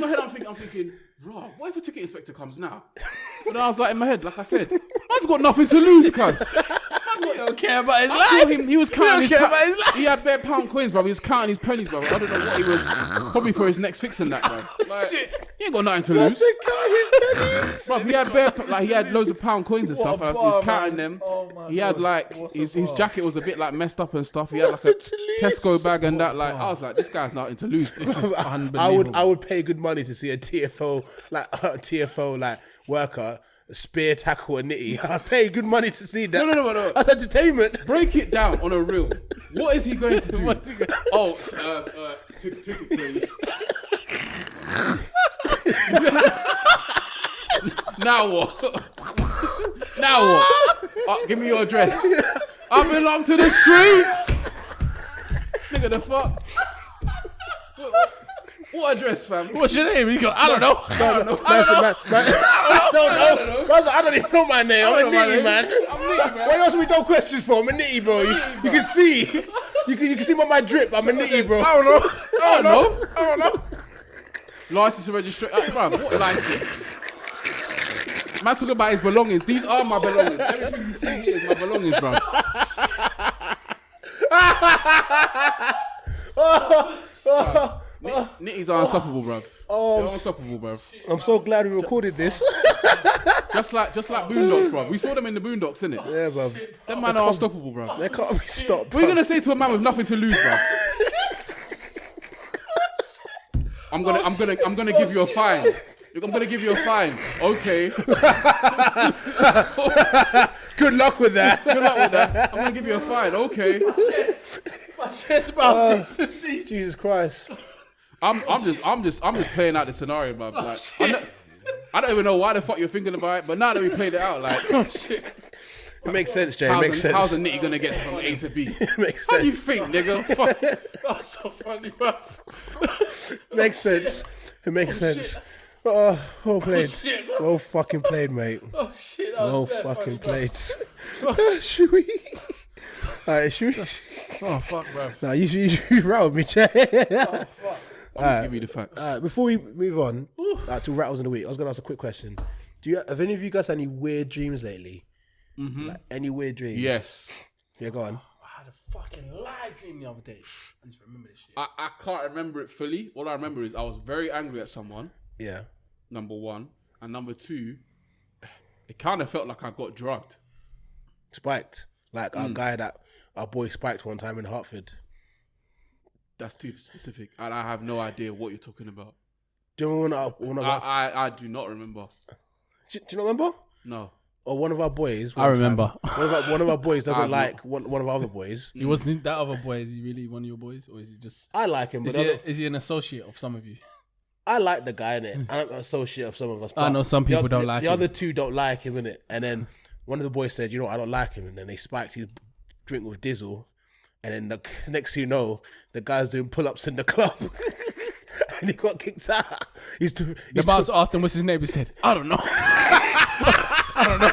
my head, I'm thinking, bro, what if a ticket inspector comes now? But then I was like, in my head, like I said, man's got nothing to lose, cuz. You don't care about his I life. saw him, he was counting care about his life. He had bare pound coins, bro. He was counting his pennies, bro. I don't know what he was. Probably for his next fix and that, bro. Like, he ain't got nothing to lose. Bro, he had he had loads of pound coins and stuff. And he was counting them. Oh my he had like his jacket was a bit like messed up and stuff. He had like a Tesco bag and that. Like I was like, this guy's nothing to lose. This is unbelievable. I would pay good money to see a TFO worker spear tackle a nitty. I'd pay good money to see that. No. That's entertainment. Break it down on a reel. What is he going to do? Ticket please. Now what? Give me your address. I belong to the streets. Nigga, the fuck? What address, fam? What's your name? He goes, I don't know. I don't know. I don't even know my name. I'm a nitty, man. Why you asking me dumb questions for? I'm a nitty, bro. You can see. You can see my drip. I'm a nitty, bro. I don't know. License and registration. Bro, what license? Man's talking about his belongings. These are my belongings. Everything you see here is my belongings, bro. Nitties are unstoppable, bro. They're unstoppable, bro. I'm so glad we recorded this. Just like Boondocks, bro. We saw them in the Boondocks, innit? Yeah, bro. Them man are unstoppable, bro. They can't be stopped. What are you gonna say to a man with nothing to lose, bro? I'm gonna give you a fine. I'm gonna give you a fine. Okay. Good luck with that. I'm gonna give you a fine. Okay. My chest, bro. Jesus Christ. I'm just playing out the scenario, bro. Like, I don't even know why the fuck you're thinking about it, but now that we played it out, like, oh shit. It makes sense, Jay. It makes sense. How's a nitty gonna get from A to B? It makes sense. How do you think, nigga? That's so funny, bro. Makes sense. It makes sense. Well played. Shit, well fucking played, mate. Oh shit. Well fucking played. Should we? Alright, should we? Oh fuck, bro. Nah, you rattled me, Jay. I'm gonna give you the facts. Before we move on to rattles in the week, I was gonna ask a quick question. Have any of you guys had any weird dreams lately? Mm-hmm. Like any weird dreams? Yes. Yeah, go on. I had a fucking live dream the other day. I just remember this shit. I can't remember it fully. All I remember is I was very angry at someone. Yeah. Number one. And number two, it kind of felt like I got drugged. Spiked. Like our guy that our boy spiked one time in Hartford. That's too specific. And I have no idea what you're talking about. Do you remember I do not remember. Do you not remember? No. Or one of our boys. I remember. One of our boys doesn't like one of our other boys. He wasn't that other boy. Is he really one of your boys, or is he just? I like him, but is he an associate of some of you? I like the guy, innit? I'm an associate of some of us. I know some people don't like him. The other two don't like him, innit? And then one of the boys said, you know, I don't like him. And then they spiked his drink with Dizzle. And then the next thing you know, the guy's doing pull-ups in the club. And he got kicked out. The boss asked him what's his name. He said, I don't know. I don't know.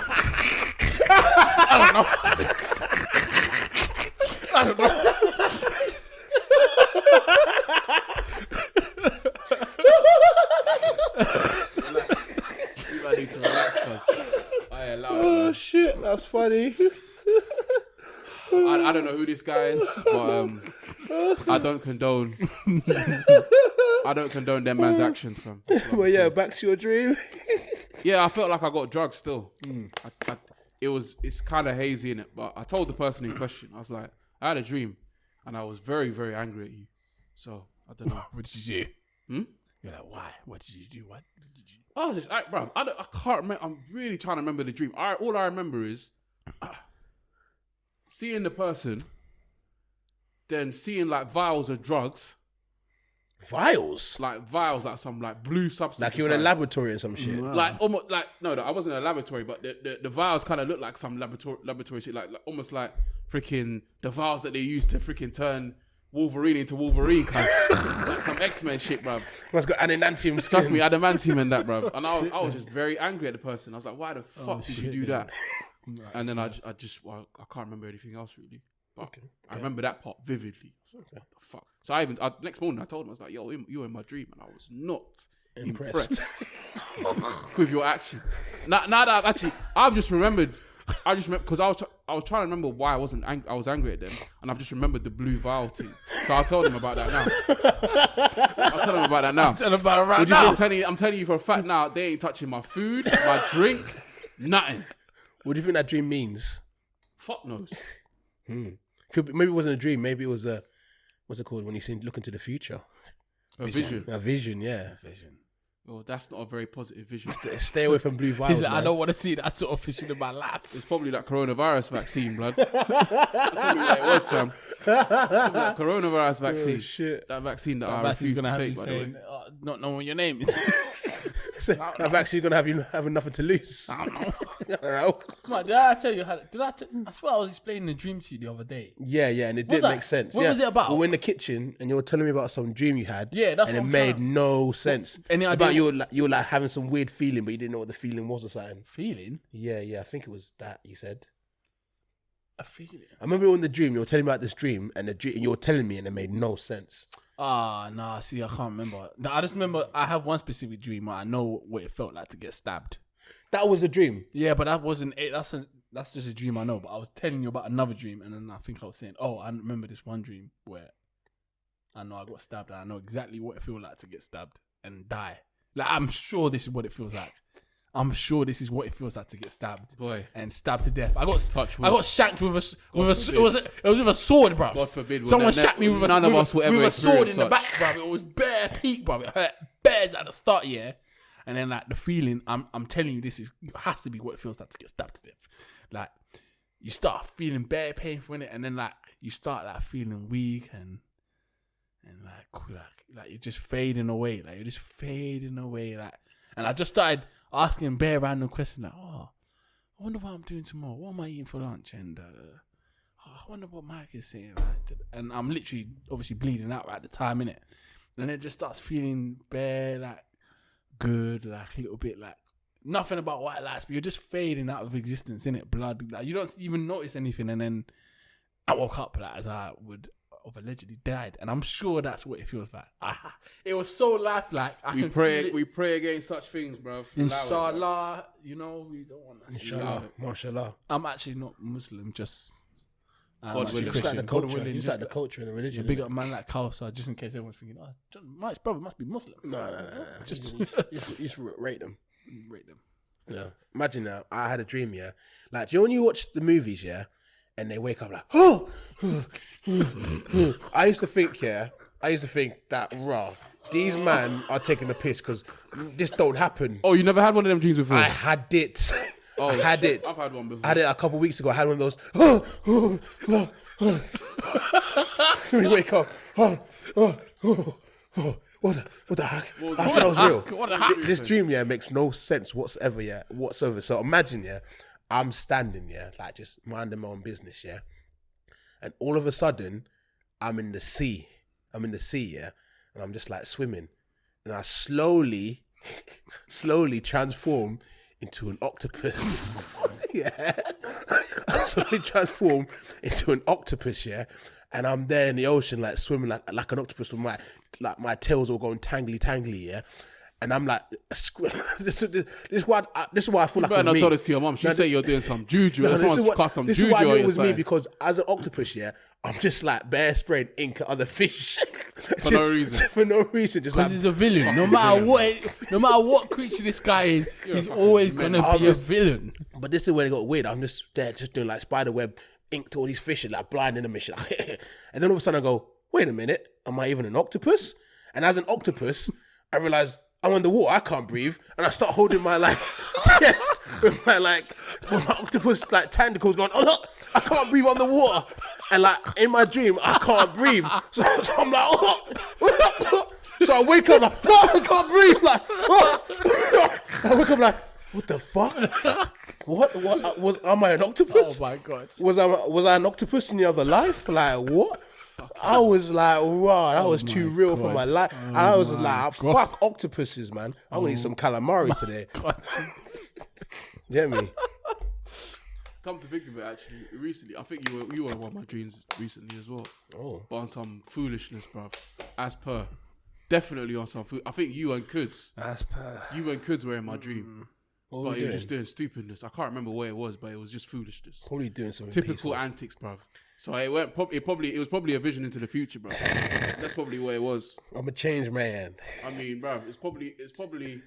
I need to relax, cuz. I allow it, Oh man. shit, that's funny. I don't know who this guy is, but I don't condone. I don't condone them man's actions, fam. Well, yeah, back to your dream. Yeah, I felt like I got drugged still. It's kind of hazy in it, but I told the person in question, I was like, I had a dream, and I was very, very angry at you. So I don't know. What did you do? Hmm? You're like, why? What did you do? What did you do? I was just, bro, I can't remember. I'm really trying to remember the dream. All I remember is seeing the person, then seeing like vials of drugs, Vials? like some like blue substance. Like you're in a inside. laboratory or some shit. Like almost like no, I wasn't in a laboratory, but the vials kind of looked like some laboratory shit, like almost like freaking the vials that they used to freaking turn Wolverine into Wolverine, like some X-Men shit, bruv. Must got adamantium skin. Trust me, adamantium and that, bruv. And I was just very angry at the person. I was like, why the fuck did you do that? And then I can't remember anything else really. But I remember that part vividly. What the fuck? So next morning I told him, I was like, yo, you were in my dream, and I was not impressed with your actions. Now that I've just remembered because I was trying to remember why I was angry at them, and I've just remembered the blue vial thing. So I'll tell them about that now. I'll tell them about that now. Tell about it right Would you now. think I'm telling you for a fact now, they ain't touching my food, my drink, nothing. What do you think that dream means? Fuck knows. Could be, maybe it wasn't a dream. Maybe it was a, what's it called when you look into the future? A vision. A vision, yeah. Vision. Well, that's not a very positive vision. Stay away from blue vials, He's like, I man. don't want to see that sort of vision in my life. It's probably that coronavirus vaccine, blood. That's probably what it was, fam. That coronavirus vaccine. Oh, shit. That vaccine that I That's refused gonna to have you take, by the way. saying, not knowing your name is. I've actually gonna have you having nothing to lose. I don't know. I don't know. Man, did I tell you how? I swear I was explaining the dream to you the other day. Yeah, and it What's did that? make sense. What yeah. was it about? We were in the kitchen and you were telling me about some dream you had. Yeah, that's and what it I'm made trying- no sense. Any about idea you were like having some weird feeling, but you didn't know what the feeling was or something. Feeling? Yeah, I think it was that you said. A feeling? I remember in the dream you were telling me about this dream, and you were telling me, and it made no sense. Nah, see, I can't remember. I just remember I have one specific dream where I know what it felt like to get stabbed. That was a dream. Yeah, but that wasn't it. That's just a dream I know. But I was telling you about another dream, and then I think I was saying, I remember this one dream where I know I got stabbed, and I know exactly what it feels like to get stabbed and die. Like, I'm sure this is what it feels like. I'm sure this is what it feels like to get stabbed, Boy. and stabbed to death. I got wood. shanked with a forbid. it was with a sword, bro. God forbid. Well, Someone then shanked me with a none of us will ever with a sword in experience the back, such. bro. It was bare peak, bro. It hurt bears at the start, yeah. And then like the feeling, I'm telling you, this has to be what it feels like to get stabbed to death. Like you start feeling bare painful in it, and then like you start like feeling weak and like you're just fading away. Like you're just fading away. Like, and I just started asking bare random questions like, I wonder what I'm doing tomorrow. What am I eating for lunch? And I wonder what Mike is saying. Like, and I'm literally obviously bleeding out right at the time, innit? And it just starts feeling bare like good, like a little bit like nothing about white lights, but you're just fading out of existence, innit? Blood, like you don't even notice anything. And then I woke up like as I would have allegedly died, and I'm sure that's what it feels like. It was so lifelike. We pray against such things, bro. Inshallah, you know, we don't want that. Inshallah, mashallah. I'm actually not Muslim, just God willing. It's like the God culture. willing, It's just like the culture and the religion. big up a man like Kausa, just in case everyone's thinking, Mike's brother must be Muslim. No. Just You just rate them. rate them. Yeah. Imagine now, I had a dream, yeah. Like, do you know when you watch the movies, yeah, and they wake up like, I used to think that, these men are taking the piss because this don't happen. Oh, you never had one of them dreams before? I had it. Oh, I had shit. it. I've had one before. I had it a couple of weeks ago. I had one of those. When you wake up. What the heck? I thought that was real. What the heck? This dream, yeah, makes no sense whatsoever, yeah. So imagine, yeah, I'm standing, yeah, like just minding my own business, yeah. And all of a sudden, I'm in the sea, yeah. And I'm just like swimming. And I slowly transform into an octopus. Yeah. I slowly transform into an octopus, yeah. And I'm there in the ocean, like swimming like an octopus with my tails all going tangly, yeah. And I'm like, this is why I feel like it better was not me. tell this to your mum. She say you're doing some juju. No, Someone's cast some this juju is why I knew on it your was me, side. because as an octopus, yeah, I'm just like bare spraying ink at other fish For no reason. For no reason, just Because like he's a villain. No matter what creature this guy is, he's always gonna be a villain. But this is where it got weird. I'm just there, just doing like spider web ink to all these fish, and like blinding them and shit. And then all of a sudden I go, wait a minute, am I even an octopus? And as an octopus, I realize I'm underwater, I can't breathe, and I start holding my like chest with my octopus like tentacles going, oh no, I can't breathe underwater. And like in my dream, I can't breathe. So I'm like, oh. So I wake up like, no, I can't breathe. Like, oh. I wake up like, what the fuck? What am I an octopus? Oh my God. Was I an octopus in the other life? Like what? I was like, wow, that was too real for my life. And I was like, fuck octopuses, man. I'm gonna eat some calamari today. Get me? Come to think of it, actually, recently, I think you were one of my dreams recently as well. Oh. But on some foolishness, bruv. As per. Definitely on some food. I think you and Kuds. As per. You and Kuds were in my dream. What But were you you were doing? just doing stupidness. I can't remember what it was, but it was just foolishness. Probably doing something Typical peaceful. antics, bruv. So it was probably a vision into the future, bruv. That's probably what it was. I'm a changed man. I mean, bruv, it's probably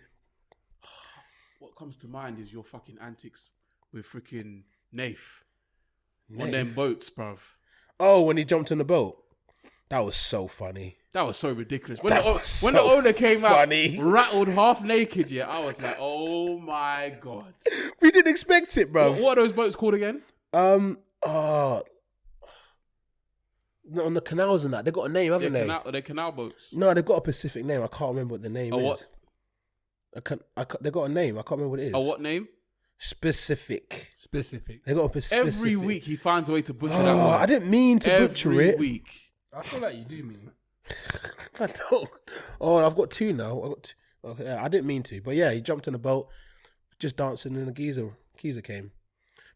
what comes to mind is your fucking antics with freaking Nath on them boats, bruv. Oh, when he jumped in the boat. That was so funny. That was so ridiculous. That When was the so owner came funny. out, rattled half naked, yeah, I was like, oh my God. We didn't expect it, bro. What are those boats called again? No, on the canals and that, they got a name, haven't they? They're canal boats. No, they got a specific name. I can't remember what the name is. What? They got a name. I can't remember what it is. A what name? Specific. Specific. They got a specific. Every week he finds a way to butcher that Oh, word. I didn't mean to butcher it. Every week. I feel like you do mean. I don't. Oh, I've got two now. Okay, yeah, I didn't mean to, but yeah, he jumped in a boat, just dancing, and a geezer came.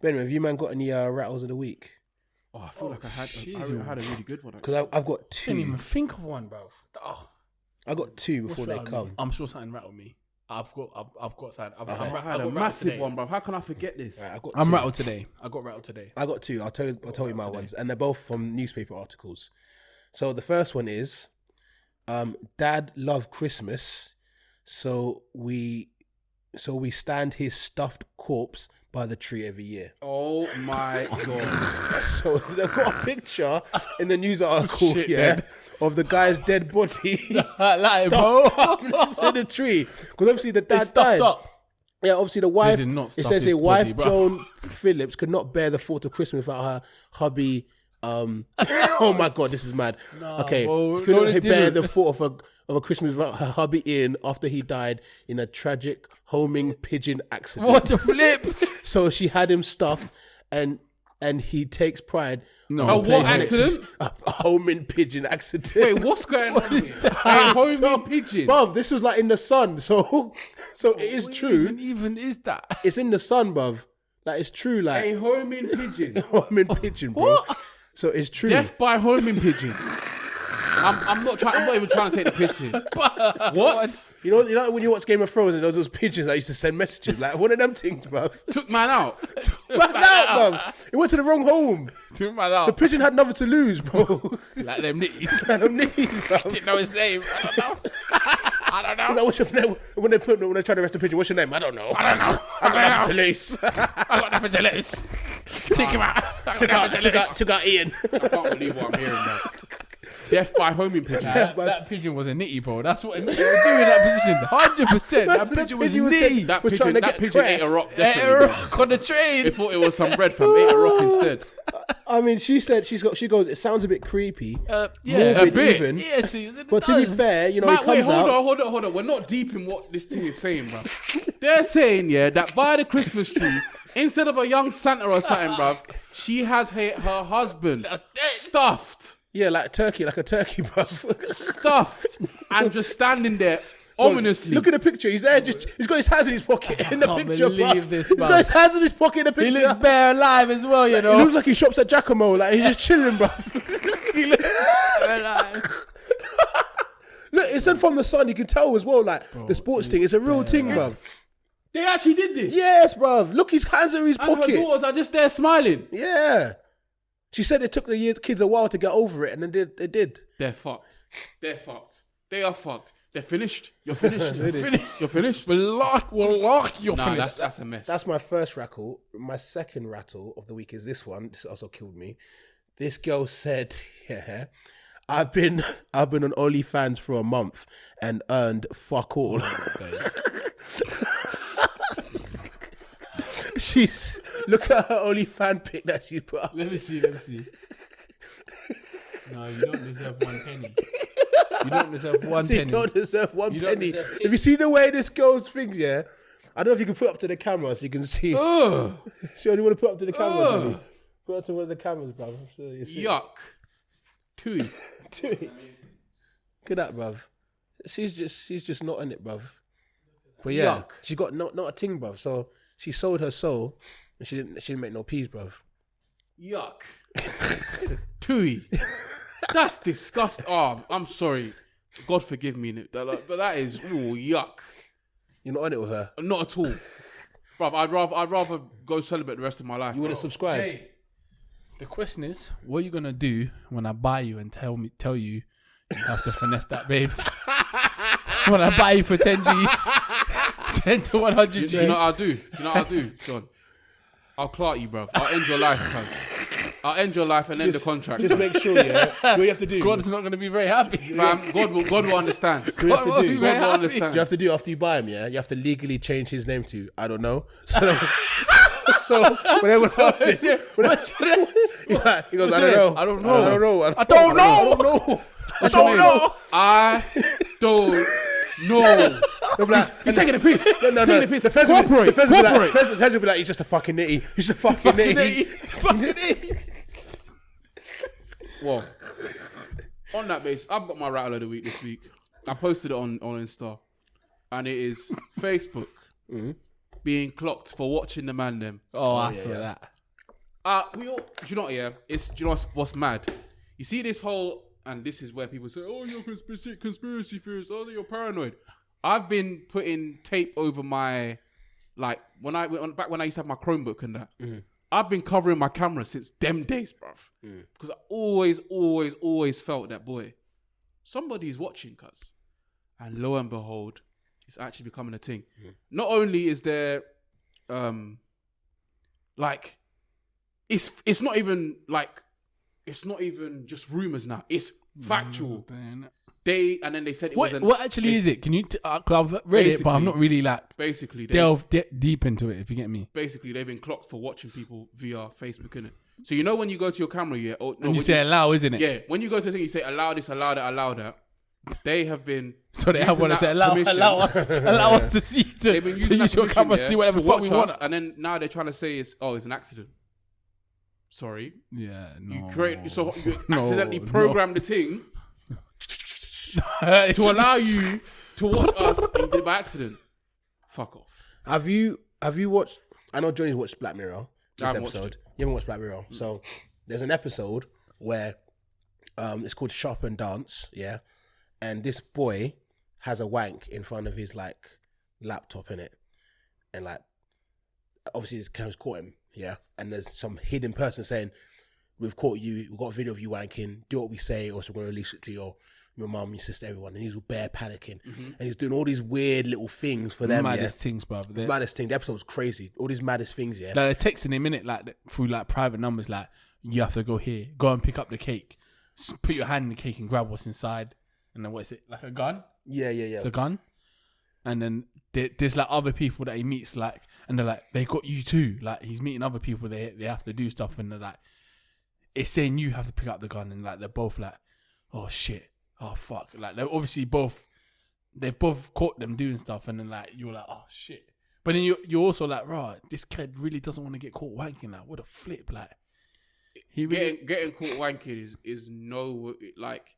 But anyway, have you man got any rattles of the week? Oh, I feel like I had a really good one. Because I've got I didn't even two. think of one, bro. Oh, I got two before what's they that? come. I'm sure something rattled me. I've got something. I had a massive one, bro. How can I forget this? Right, I'm two. rattled today. I got rattled today. I got two. I'll tell you my ones, and they're both from newspaper articles. So the first one is, Dad loved Christmas, so we stand his stuffed corpse by the tree every year. Oh my God. So they've got a picture in the news article, of the guy's dead body Like, stuffed bro. up next to the tree. Because obviously the dad It's stuffed died. up. Yeah, obviously the wife. did not It stuff says his a wife, body, bruv. Joan Phillips, could not bear the thought of Christmas without her hubby. Oh my God, this is mad. Okay, bro, she couldn't no, they bear didn't. the thought of a Christmas without her hubby in after he died in a tragic homing pigeon accident. What the flip? So she had him stuffed, and he takes pride. No. on A what placing it- accident? A homing pigeon accident. Wait, what's going on? A homing pigeon. Bruv, this was like in the sun, so it is true. Even is that? It's in the sun, bruv. Like it's true, like A homing pigeon. homing pigeon, bro. So it's true. Death by homing pigeon. I'm not even trying to take the piss here. What? You know when you watch Game of Thrones and there was those pigeons that used to send messages, like one of them things, bruv. Took man out. Like that, bruv. It went to the wrong home. Too mad The out. pigeon had nothing to lose, bro. Like them nitties. Like them knees, bruv. Didn't know his name. I don't know. Like, what's your name? When they try to arrest the pigeon, what's your name? I don't know. I don't know. I got nothing to lose. I got nothing to lose. Take him out. I got nothing to lose. Took out Ian. I can't believe what I'm hearing now. Death by homing pigeon. That pigeon was a nitty, bro. That's what a nitty would do in that position. 100%. That pigeon was nitty. That Was trying pigeon, to that get pigeon crack. ate a rock. Ate Definitely. a bro. rock on the train. It thought it was some bread, fam. Ate a rock instead. I mean, she said she goes. It sounds a bit creepy, Yeah, morbid a bit. even. Yes, But to be fair, you know, Matt, he comes out. hold on. We're not deep in what this thing is saying, bro. They're saying, that by the Christmas tree, instead of a young Santa or something, bro, she has her husband That's dead. stuffed, Yeah, like a turkey, bruv. stuffed, and just standing there ominously. Look at the picture. He's there. He's got his hands in his pocket in the can't picture. believe bruv. this, He's bruv. got his hands in his pocket in the He picture. looks bare alive as well, you He know. looks like he shops at Giacomo. Like he's just chilling, bro. He looks bare alive. Look, it's in from the sun. You can tell as well. Like the sports thing. It's a real thing, bro. They actually did this. Yes, bruv. Look, his hands are in his And her pocket. daughters are just there smiling. Yeah. She said it took the kids a while to get over it, and then they did. They're fucked. They're fucked. They are fucked. They're finished. You're finished. You're finished. You're Nah, finished. that's a mess. That's my first rattle. My second rattle of the week is this one. This also killed me. This girl said, "Yeah, I've been on OnlyFans for a month and earned fuck all." She's look at her OnlyFans pic that she put up. Let me see. No, you don't deserve one penny. You don't deserve one She penny. don't deserve one You don't penny. deserve If you see the way this girl's things, yeah, I don't know if you can put up to the camera so you can see. Ugh. Sure, you want to put up to the camera? Ugh. Jimmy? Put up to one of the cameras, bro. I'm sure you see. Yuck. Tui. Look at that, bruv. She's just not in it, bruv. But yeah, Yuck. she got not a ting, bruv. So she sold her soul, and she didn't make no peas, bruv. Yuck. Tui. That's disgusting. Oh, I'm sorry. God forgive me. But that is, yuck. You're not on it with her. Not at all. Bruv, I'd rather go celebrate the rest of my life. You wouldn't bro. subscribe. Jay, the question is, what are you gonna do when I buy you and tell you you have to finesse that, babes? When I buy you for 10 G's, 10 to 100 G's. Do you know what I'll do? Do you know what I'll do, John? I'll clout you, bruv. I'll end your life, cuz. I'll end your life and end the contract. Just make sure, yeah. What you have to do? God's not gonna be very happy. Fam, God will understand. What you have to God will do? be What very God will happy. understand. you have to do after you buy him, yeah? You have to legally change his name to, I don't know. So when everyone asks it, he goes, I don't know. I don't know. I don't know. I don't know. What's your name? I don't know. He's taking a piss. No. Taking a piss. The feds Cooperate. will be like, he's just a fucking nitty. He's just a fucking nitty. Well, on that base, I've got my rattle of the week this week. I posted it on Insta, and it is Facebook being clocked for watching the man them. Oh, I saw that. We all, do you know what, yeah? Do you know what's mad? You see this whole, and this is where people say, oh, you're conspiracy theorist, oh, you're paranoid. I've been putting tape over my, like, back when I used to have my Chromebook and that, I've been covering my camera since them days, bruv. Because I always felt that, boy, somebody's watching, cuz. And lo and behold, it's actually becoming a thing. Not only is there, like, it's not even just rumors now. It's factual. And then they said it was What actually is it? Can you? I've read it, but I'm not really like basically delve deep into it. If you get me. basically they've been clocked for watching people via Facebook, innit? So you know when you go to your camera, yeah, or no, And you when say allow, isn't it? yeah, when you go to the thing, you say allow this, allow that, allow that. They have been So they have using one to that say allow permission. allow us to see They've been to using use that your permission, camera to yeah, see whatever to fuck we watch want. us, and then now they're trying to say it's an accident. Sorry, Yeah, no. you No, accidentally no. programmed the thing It's to just- allow you to watch us and you did it by accident. Fuck off. Have you watched? I know Johnny's watched Black Mirror. This I haven't watched episode. You haven't watched Black Mirror. So there's an episode where it's called Shop and Dance, yeah, and this boy has a wank in front of his like laptop in it, and like obviously his camera's caught him, yeah, and there's some hidden person saying, "We've caught you. We've got a video of you wanking. Do what we say, or else we're going to release it to your mum, your sister, everyone." And he's all bare panicking, and he's doing all these weird little things for them. maddest things, bro. Yeah. Maddest thing. The episode was crazy. All these maddest things, yeah. Like they're texting him in it, like through like private numbers, like you have to go here, go and pick up the cake, just put your hand in the cake and grab what's inside, and then what is it, like a gun? Yeah. It's a gun, and then there's like other people that he meets, like, and they're like, they got you too. Like he's meeting other people, they have to do stuff, and they're like, it's saying you have to pick up the gun, and like they're both like, oh shit, oh fuck, like they're obviously they've both caught them doing stuff, and then like you're like, oh shit, but then you're also like, right, this kid really doesn't want to get caught wanking. Like what a flip, like he really Getting caught wanking is no, like,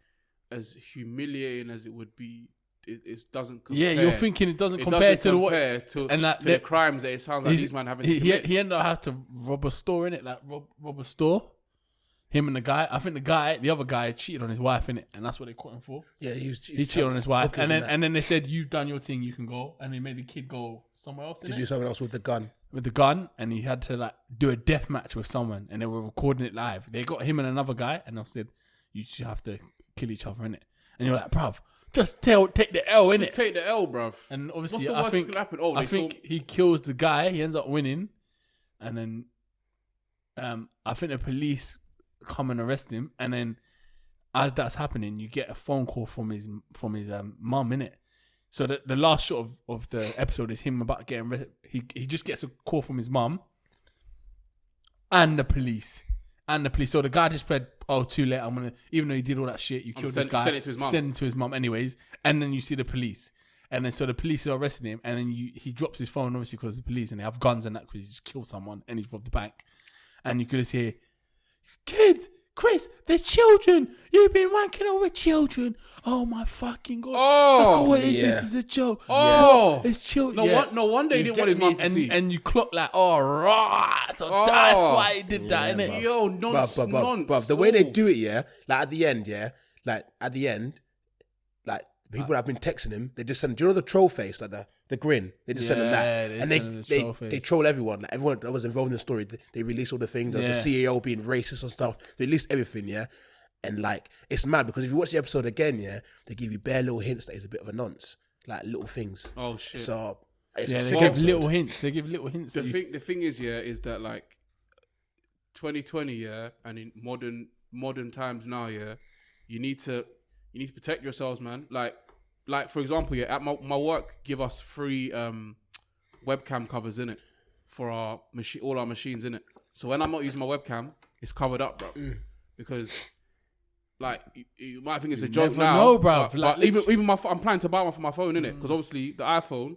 as humiliating as it would be. it doesn't compare. Yeah, you're thinking it doesn't compare to the crimes that it sounds like these men having to commit. He ended up having to rob a store, innit? Like rob a store. Him and the other guy cheated on his wife, innit? And that's what they caught him for. Yeah, he cheated on his wife. And then they said, you've done your thing, you can go. And they made the kid go somewhere else, to do something else with the gun. And he had to like do a death match with someone, and they were recording it live. They got him and another guy, and they said, you two have to kill each other, innit? And you're like, bruv, just take the L, innit? Just take the L, bruv. And obviously, what's the worst that's gonna happen? I think he kills the guy. He ends up winning, and then I think the police come and arrest him. And then, as that's happening, you get a phone call from his mum, innit? So the last shot of the episode is him about getting arrested. He just gets a call from his mum and the police. So the guy just said, "Oh, too late. I'm gonna." Even though he did all that shit, you killed this guy. Send it to his mum. Send it to his mum, anyways. And then you see the police, and then so the police are arresting him, and then he drops his phone, obviously because the police and they have guns and that because he just killed someone and he's robbed the bank, and you could just hear, "Kids, Chris, there's children. You've been wanking over children. Oh my fucking god! Oh, what is this? It's a joke. Oh, it's children. No wonder he didn't want his mum to see. And you clock like, oh, right. So that's why he did that, innit? Yo, nonsense. Bruv, the way they do it, yeah, like at the end, like people that have been texting him, they just send. Do you know the troll face, like the grin? They just send him that, and they troll everyone. Like everyone that was involved in the story, they release all the things. There's a CEO being racist and stuff. They release everything, yeah. And like it's mad because if you watch the episode again, yeah, they give you bare little hints that he's a bit of a nonce, like little things. Oh shit! So they give little hints. They give little hints. The thing is, yeah, is that like 2020, yeah, and in modern times now, yeah, you need to protect yourselves, man. Like for example, yeah, at my work, give us free webcam covers in it for all our machines in it. So when I'm not using my webcam, it's covered up, bro, because. Like you might think it's a joke now, know, bro. But even my I'm planning to buy one for my phone, innit? Because obviously the iPhone,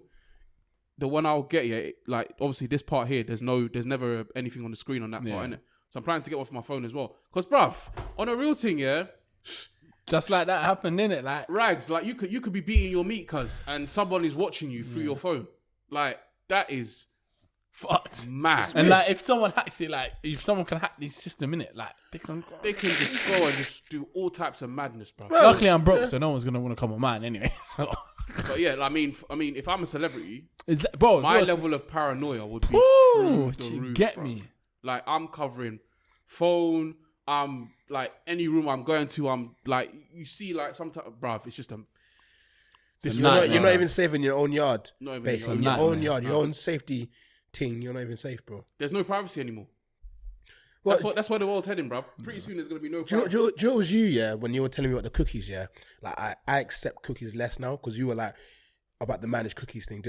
the one I'll get, yeah, like obviously this part here, there's never anything on the screen on that part, innit? So I'm planning to get one for my phone as well. Because bruv, on a real thing, yeah, just like that happened, innit? Like rags, like you could be beating your meat, cuz, and someone is watching you through your phone. Like that is fucked, mad. And like if someone hacks it, like if someone can hack this system, innit, like they can just go and just do all types of madness, bro. Luckily I'm broke, so no one's gonna want to come on mine anyway. So but yeah, I mean, if I'm a celebrity, my level of paranoia would be through the roof. Get me? Like I'm covering phone. I'm like any room I'm going to. I'm like you see, like sometimes, bruv, it's just you're not even safe in your own yard. Not even basically, in your own yard, your own safety thing. You're not even safe, bro. There's no privacy anymore. Well, that's where the world's heading, bruv. Pretty soon there's gonna be no. Do you know it was you, yeah? When you were telling me about the cookies, yeah. Like I accept cookies less now because you were like about the managed cookies thing,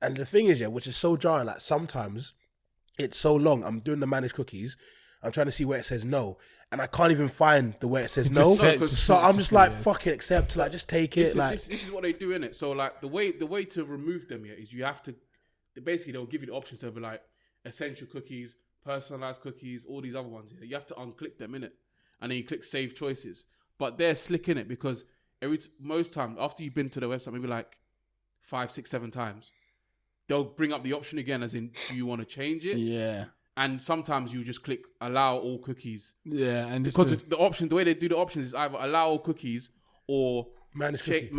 and the thing is, yeah, which is so jarring. Like sometimes it's so long. I'm doing the managed cookies. I'm trying to see where it says no, and I can't even find the where it says no. So I'm just like, fucking accept. Like just take it. This is what they do, innit? So like the way to remove them, yeah, is you have to. Basically, they'll give you the options to be like essential cookies, personalized cookies, all these other ones. Yeah? You have to unclick them, innit? And then you click save choices. But they're slick in it because most times after you've been to the website, maybe like 5, 6, 7 times, they'll bring up the option again as in, do you want to change it? Yeah. And sometimes you just click allow all cookies. Yeah. And because the way they do the options is either allow all cookies or manage cookies.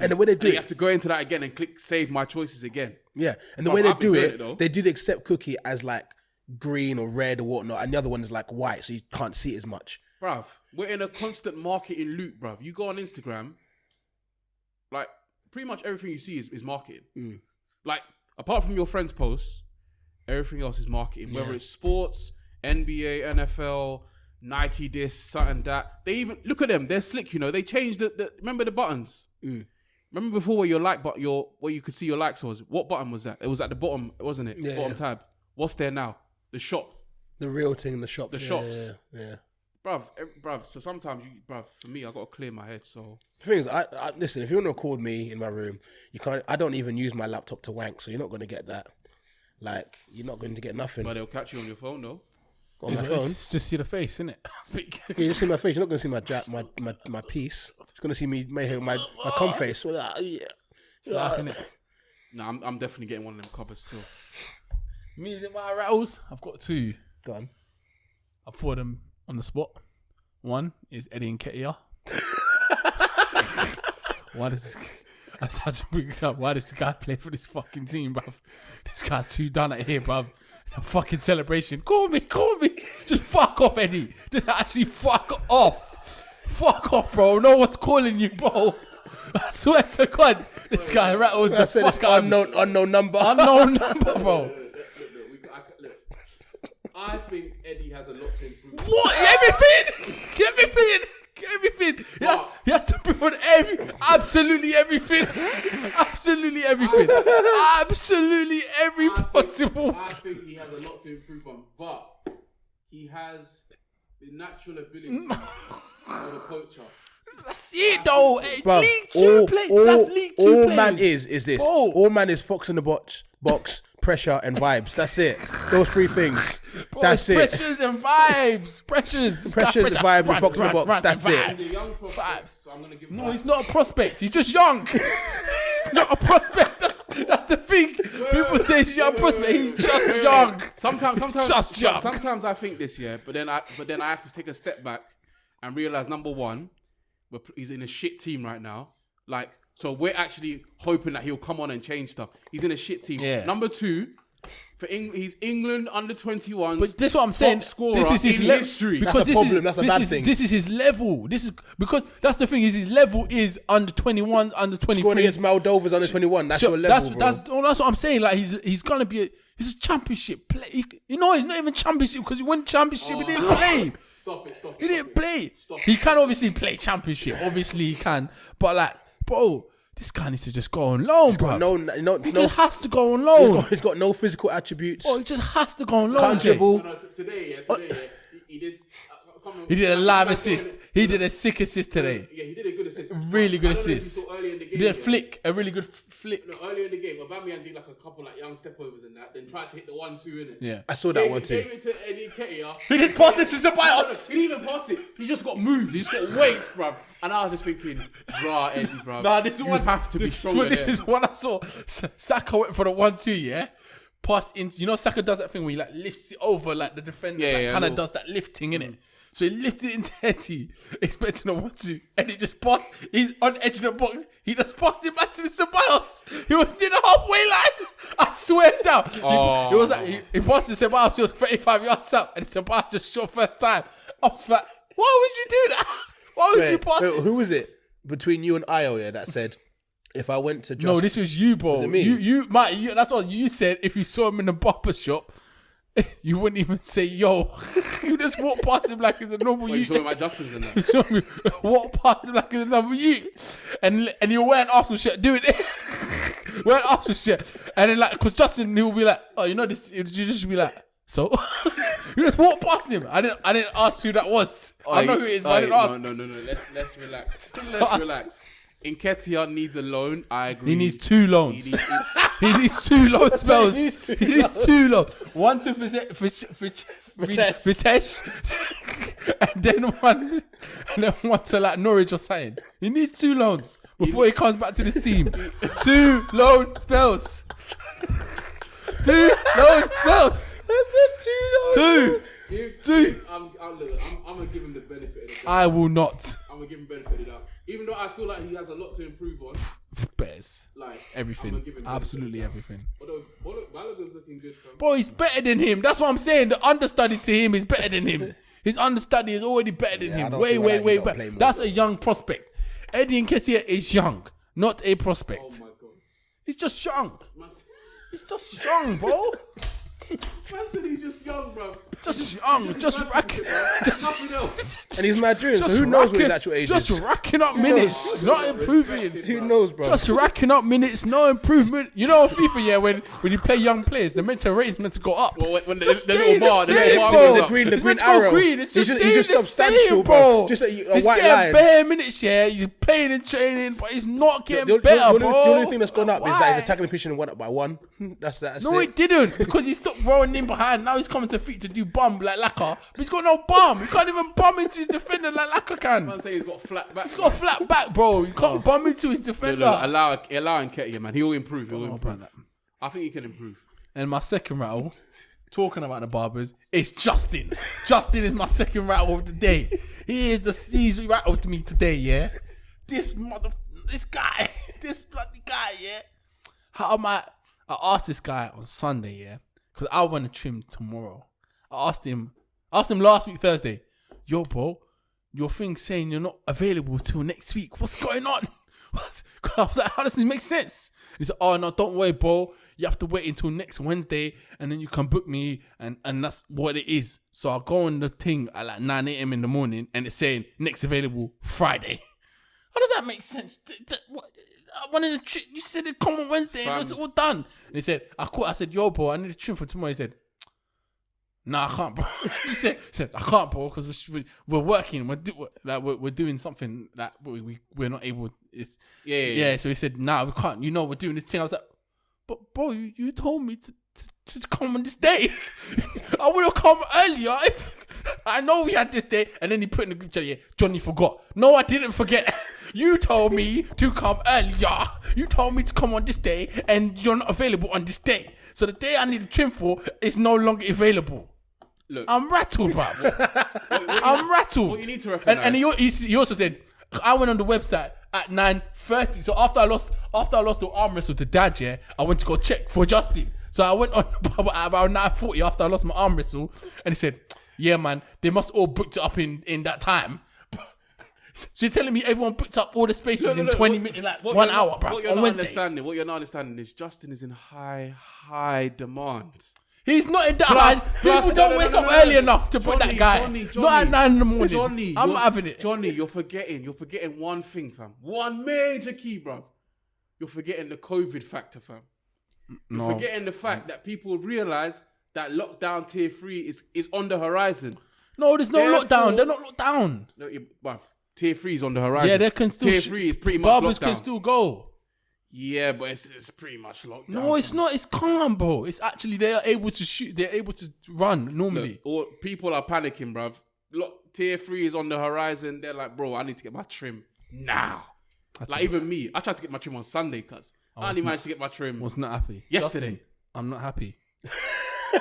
And the way they do you have to go into that again and click save my choices again. Yeah. And the way they do it, they do the accept cookie as like green or red or whatnot, and the other one is like white, so you can't see it as much. Bruv, we're in a constant marketing loop, bruv. You go on Instagram, like pretty much everything you see is marketing. Like apart from your friends' posts, everything else is marketing. Whether it's sports, NBA, NFL, Nike this, something that. They even look at them, they're slick, you know. They changed the remember the buttons? Remember before where where you could see your likes was? What button was that? It was at the bottom, wasn't it? Yeah, bottom tab. What's there now? The shop. The real thing in the shop. The shops. Yeah. Bruv, so sometimes for me, I got to clear my head, so. The thing is, I listen, if you want to record me in my room, you can't, I don't even use my laptop to wank, so you're not going to get that. Like, you're not going to get nothing. But they'll catch you on your phone, though. On my phone? Just see the face, innit? Yeah, you just see my face. You're not going to see my piece. Just gonna see me make my cum face. Yeah. Slapping it. No, I'm definitely getting one of them covers still. Music my rattles. I've got 2. Go on. I thought them on the spot. One is Eddie and Ketia. Why does I had to bring it up? Why does the guy play for this fucking team, bruv? This guy's too done at here, bruv. A fucking celebration. Call me. Just fuck off, Eddie. Just actually fuck off. Fuck off, bro. No one's calling you, bro. I swear to God, this guy rattles the fuck out. Unknown number. Unknown number, bro. Look. I think Eddie has a lot to improve. What? Everything. Yeah, he has to improve on absolutely everything. Absolutely every possible. I think he has a lot to improve on, but he has the natural ability of a poacher. That's it, though. Bro, League 2 play. That's League 2 all players. man is this. Bro. All man is fox in the box, pressure and vibes. That's it. Those 3 things. Bro, That's it. Pressures and vibes. Pressures, vibes, and fox in the box. That's it. He's a young prospect, so I'm gonna give him. No, he's not a prospect. He's just young. He's not a prospect. That's the thing. People say he's a young prospect. He's just young. Sometimes just young. Sometimes I think this, yeah, but then I have to take a step back and realize, number one, he's in a shit team right now. Like, so we're actually hoping that he'll come on and change stuff. He's in a shit team. Yeah. Number two, he's England under 21. But this is what I'm saying. Scorer This is his in history. That's a problem. That's a bad thing. This is his level. This is because that's the thing. Is his level is under 21, under 23. Scoring against Moldova's under 21. That's your level, bro. That's what I'm saying. Like he's gonna be. He's a championship play. He's not even championship because he won championship. He didn't play. Stop it. He didn't play. He can obviously play championship. Obviously he can. But like, bro, this guy needs to just go on loan, bro. He just has to go on loan. He's got no physical attributes. Oh, he just has to go on loan. Can't dribble. Today, he did. He did a live assist. He did a sick assist today. Yeah, he did a good assist. Really good I don't know if assist. you saw earlier in the game, He did a flick, a really good flick. No, earlier in the game, Aubameyang did like a couple like young step overs and that, then tried to hit the 1-2 in it. Yeah. I saw that one too. Gave it to Eddie Ketia. He didn't pass it to Ceballos. He didn't even pass it. He just got moved. He just got weights, bruv. And I was just thinking, rah, Eddie, bruv. Nah, this is you one. have to be stronger. This is what I saw. Saka went for the 1-2, yeah? Passed in. You know, Saka does that thing where he like lifts it over like the defender. Yeah, kind of does that lifting, innit? So he lifted it into Eddie, expecting a 1-2. Eddie just passed. He's on edge of the box. He just passed it back to the Ceballos. He was near the halfway line. I swear down. He was like, he passed to Ceballos. He was 35 yards up. And Ceballos just shot first time. I was like, why would you do that? Why would you pass it? Who was it between you and Io, yeah, that said, if I went to No, this was you, bro. Was it me? Mate, that's what you said. If you saw him in the barber shop, you wouldn't even say, yo. You just walk past him like it's a normal You you. talking about Justin's in You that? saw me walk past him like it's a normal you. And you're wearing Arsenal shirt, doing it. Wearing Arsenal shirt. And then, like, because Justin, he'll be like, oh, you know this. You just be like, so? You just walk past him. I didn't ask who that was. I know who it is, but I didn't ask. No. Let's relax. Let's relax. Nketiah needs a loan. I agree. He needs 2 loans. He needs 2 loan spells. He needs 2 loans. One to Vitesse, and then one to like Norwich or something. He needs 2 loans before he comes back to this team. 2 loan spells. 2 loan spells. Two. I'm gonna give him the benefit of the doubt. I will not. I'm gonna give him benefit of the doubt. Even though I feel like he has a lot to improve on. Bears. Like Everything. I'm gonna give him Absolutely benefit of the doubt. everything. Although Balogun's looking good, fam. Bro, he's better than him. That's what I'm saying. The understudy to him is better than him. His understudy is already better than I him. don't Way see why he's not better. playing more. That's a young prospect. Eddie Nketiah is young, not a prospect. Oh my god. He's just young. Man He's just young, bro. said he's just young, bro. Just young. Just racking. Nothing else. And he's Nigerian, so who knows what his actual age just is? racking up minutes, not improving. Who knows, bro? Just racking up minutes, no improvement. You know, FIFA, yeah, when you play young players, the mental rate is meant to go up. Well, when the Just little stay bar, the the same, little bar bro. goes the up. green It's meant to go arrow. green. It's He's just just staying the substantial, same, bro. Just a he's white getting line. bare minutes, yeah. He's playing and training, but he's not getting better, the bro. only thing that's gone up is that Why? his attacking position went up by 1. That's No, it. it didn't, because he's still Look, rolling in behind. Now he's coming to feet to do bum like Laka. But he's got no bum. He can't even bum into his defender like Laka can. Man say he's got flat back. He's got a flat back, bro. You can't bum into his defender. Look, allow Nketiah, man. He'll improve. He'll improve. I think he can improve. And my second rattle, talking about the barbers, is Justin. Justin is my second rattle of the day. He's rattled me today, yeah. This guy, this bloody guy, yeah. I asked this guy on Sunday, yeah, because I want to trim tomorrow. I asked him last week, Thursday, yo, bro, your thing saying you're not available till next week. What's going on? I was like, how does this make sense? He said, oh, no, don't worry, bro. You have to wait until next Wednesday and then you can book me. And that's what it is. So I'll go on the thing at like 9 a.m. in the morning and it's saying next available Friday. How does that make sense? I wanted to you said it come on Wednesday and it's all done. And he said, I said, yo, bro, I need a trim for tomorrow. He said, nah, I can't, bro. He said, I can't, bro, because we're working. We're doing something that we're not able. Yeah. So he said, nah, we can't. You know, we're doing this thing. I was like, but bro, you told me to come on this day. I would have come earlier. I know we had this day. And then he put in the group chat, yeah, Johnny forgot. No, I didn't forget. You told me to come earlier. You told me to come on this day, and you're not available on this day. So the day I need a trim for is no longer available. Look, I'm rattled, bruv. I'm rattled. What you need to recognize. And he also said, I went on the website at 9:30. So after I lost the arm wrestle to Dad, yeah, I went to go check for Justin. So I went on about 9:40 after I lost my arm wrestle, and he said, yeah, man, they must all booked it up in that time. So you're telling me everyone booked up all the spaces in 20 minutes, in like 1 hour, bro, on Wednesdays? What you're not understanding is Justin is in high demand. He's not in that high. People don't wake up early enough to put that guy. Johnny, not at 9 in the morning. Johnny, I'm not having it. Johnny, you're forgetting one thing, fam. One major key, bro. You're forgetting the COVID factor, fam. You're forgetting the fact that people realise that lockdown tier 3 is on the horizon. No, there's no lockdown. They're not locked down. No, bruv. Tier 3 is on the horizon. Yeah, they can still. Tier 3 is pretty much barbers lockdown. can still go. Yeah, but it's pretty much locked down. No, it's not. It's calm, bro. It's actually they are able to shoot. They're able to run normally. Or people are panicking, bruv. Look, tier 3 is on the horizon. They're like, bro, I need to get my trim now. Even me, I tried to get my trim on Sunday, cuz I only managed to get my trim. Was not happy Yesterday. Justin, I'm not happy.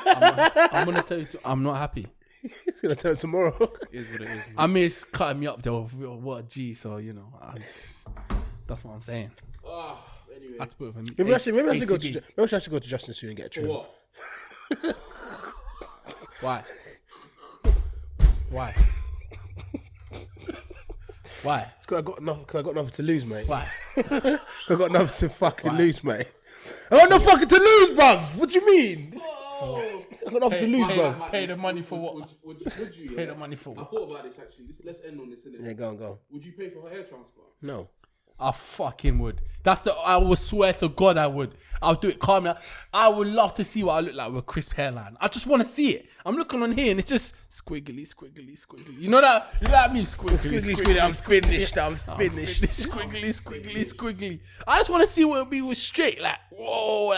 I'm gonna tell you. I'm not happy. He's gonna tell tomorrow. It is what it is. Man. I mean, it's cutting me up though. What a G. So you know, that's what I'm saying. Anyway, I had to put it for me. Maybe I should go to Justin soon and get a trim. what? Why? Because I got nothing to lose, mate. Why? I got nothing to fucking lose, mate. I got no fucking to lose, bruv. What do you mean? I got nothing to lose, bruv. Pay the money for what? Would you? Pay the money for I what? thought about this actually. Let's end on this, innit? Yeah, go on. Would you pay for her hair transplant? No. I fucking would. I would swear to God I would. I'll do it calmly. I would love to see what I look like with a crisp hairline. I just want to see it. I'm looking on here and it's just squiggly. You know that? You know what I mean? Squiggly. I'm finished. Squiggly. I just want to see what it'll be with straight. Like, whoa,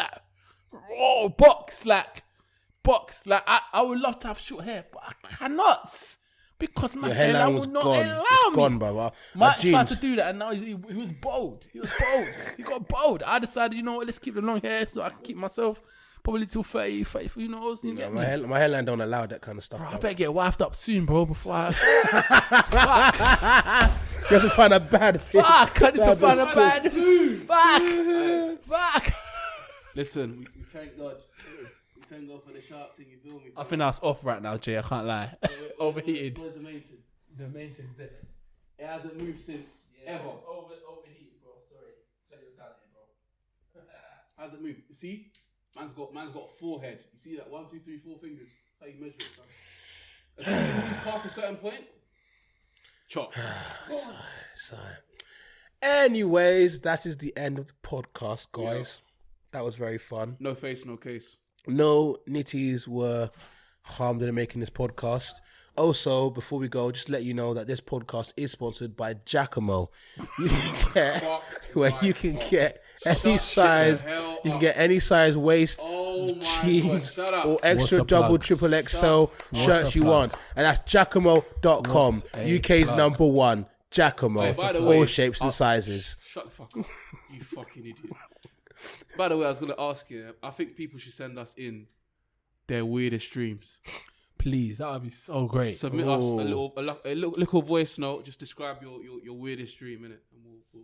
box. I would love to have short hair, but I cannot. Because my hairline was not gone. allow It's me. gone, bro. Mike tried to do that and now he was bold. He got bold. I decided, you know what, let's keep the long hair so I can keep myself probably till 30, you know. Yeah, my hairline don't allow that kind of stuff. Bro, I better get wifed up soon, bro, before I... You have to find a bad fit. Fuck, I need to find a bad... Fuck. Listen, we thank God. Thank God for the sharp thing, you feel me? I think that's off right now, Jay. I can't lie. Overheated. Where's the main thing? The main thing's there. It hasn't moved since ever. Overheated, bro. Sorry you're down here, bro. Hasn't moved. You see? Man's got forehead. You see that? 1, 2, 3, 4 fingers. That's how you measure it, son. As soon as it moves past a certain point, chop. Sigh. Anyways, that is the end of the podcast, guys. Yeah. That was very fun. No face, no case. No nitties were harmed in making this podcast. Also, before we go, just let you know that this podcast is sponsored by Giacomo. You can get any size. You can get any size waist Oh my god! jeans, Shut up. or extra Water double, plugs. triple XL shirts you want. And that's Giacomo.com, What's a UK's plug? number one. Giacomo, Hey, by the all way, shapes and sizes. Shut the fuck up, you fucking idiot. By the way, I was gonna ask you. I think people should send us in their weirdest dreams. Please, that would be so great. Submit us a little voice note. Just describe your weirdest dream, innit? And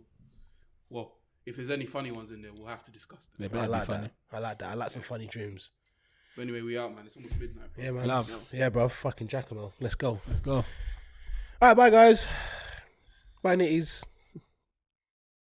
well, if there's any funny ones in there, we'll have to discuss them. They I better be like funny. that. I like that. I like some funny dreams. But anyway, we out, man. It's almost midnight, bro. Yeah, man. Love. Yeah, bro. Fucking Giacomo. Let's go. Let's go. All right, bye, guys. Bye, nitties.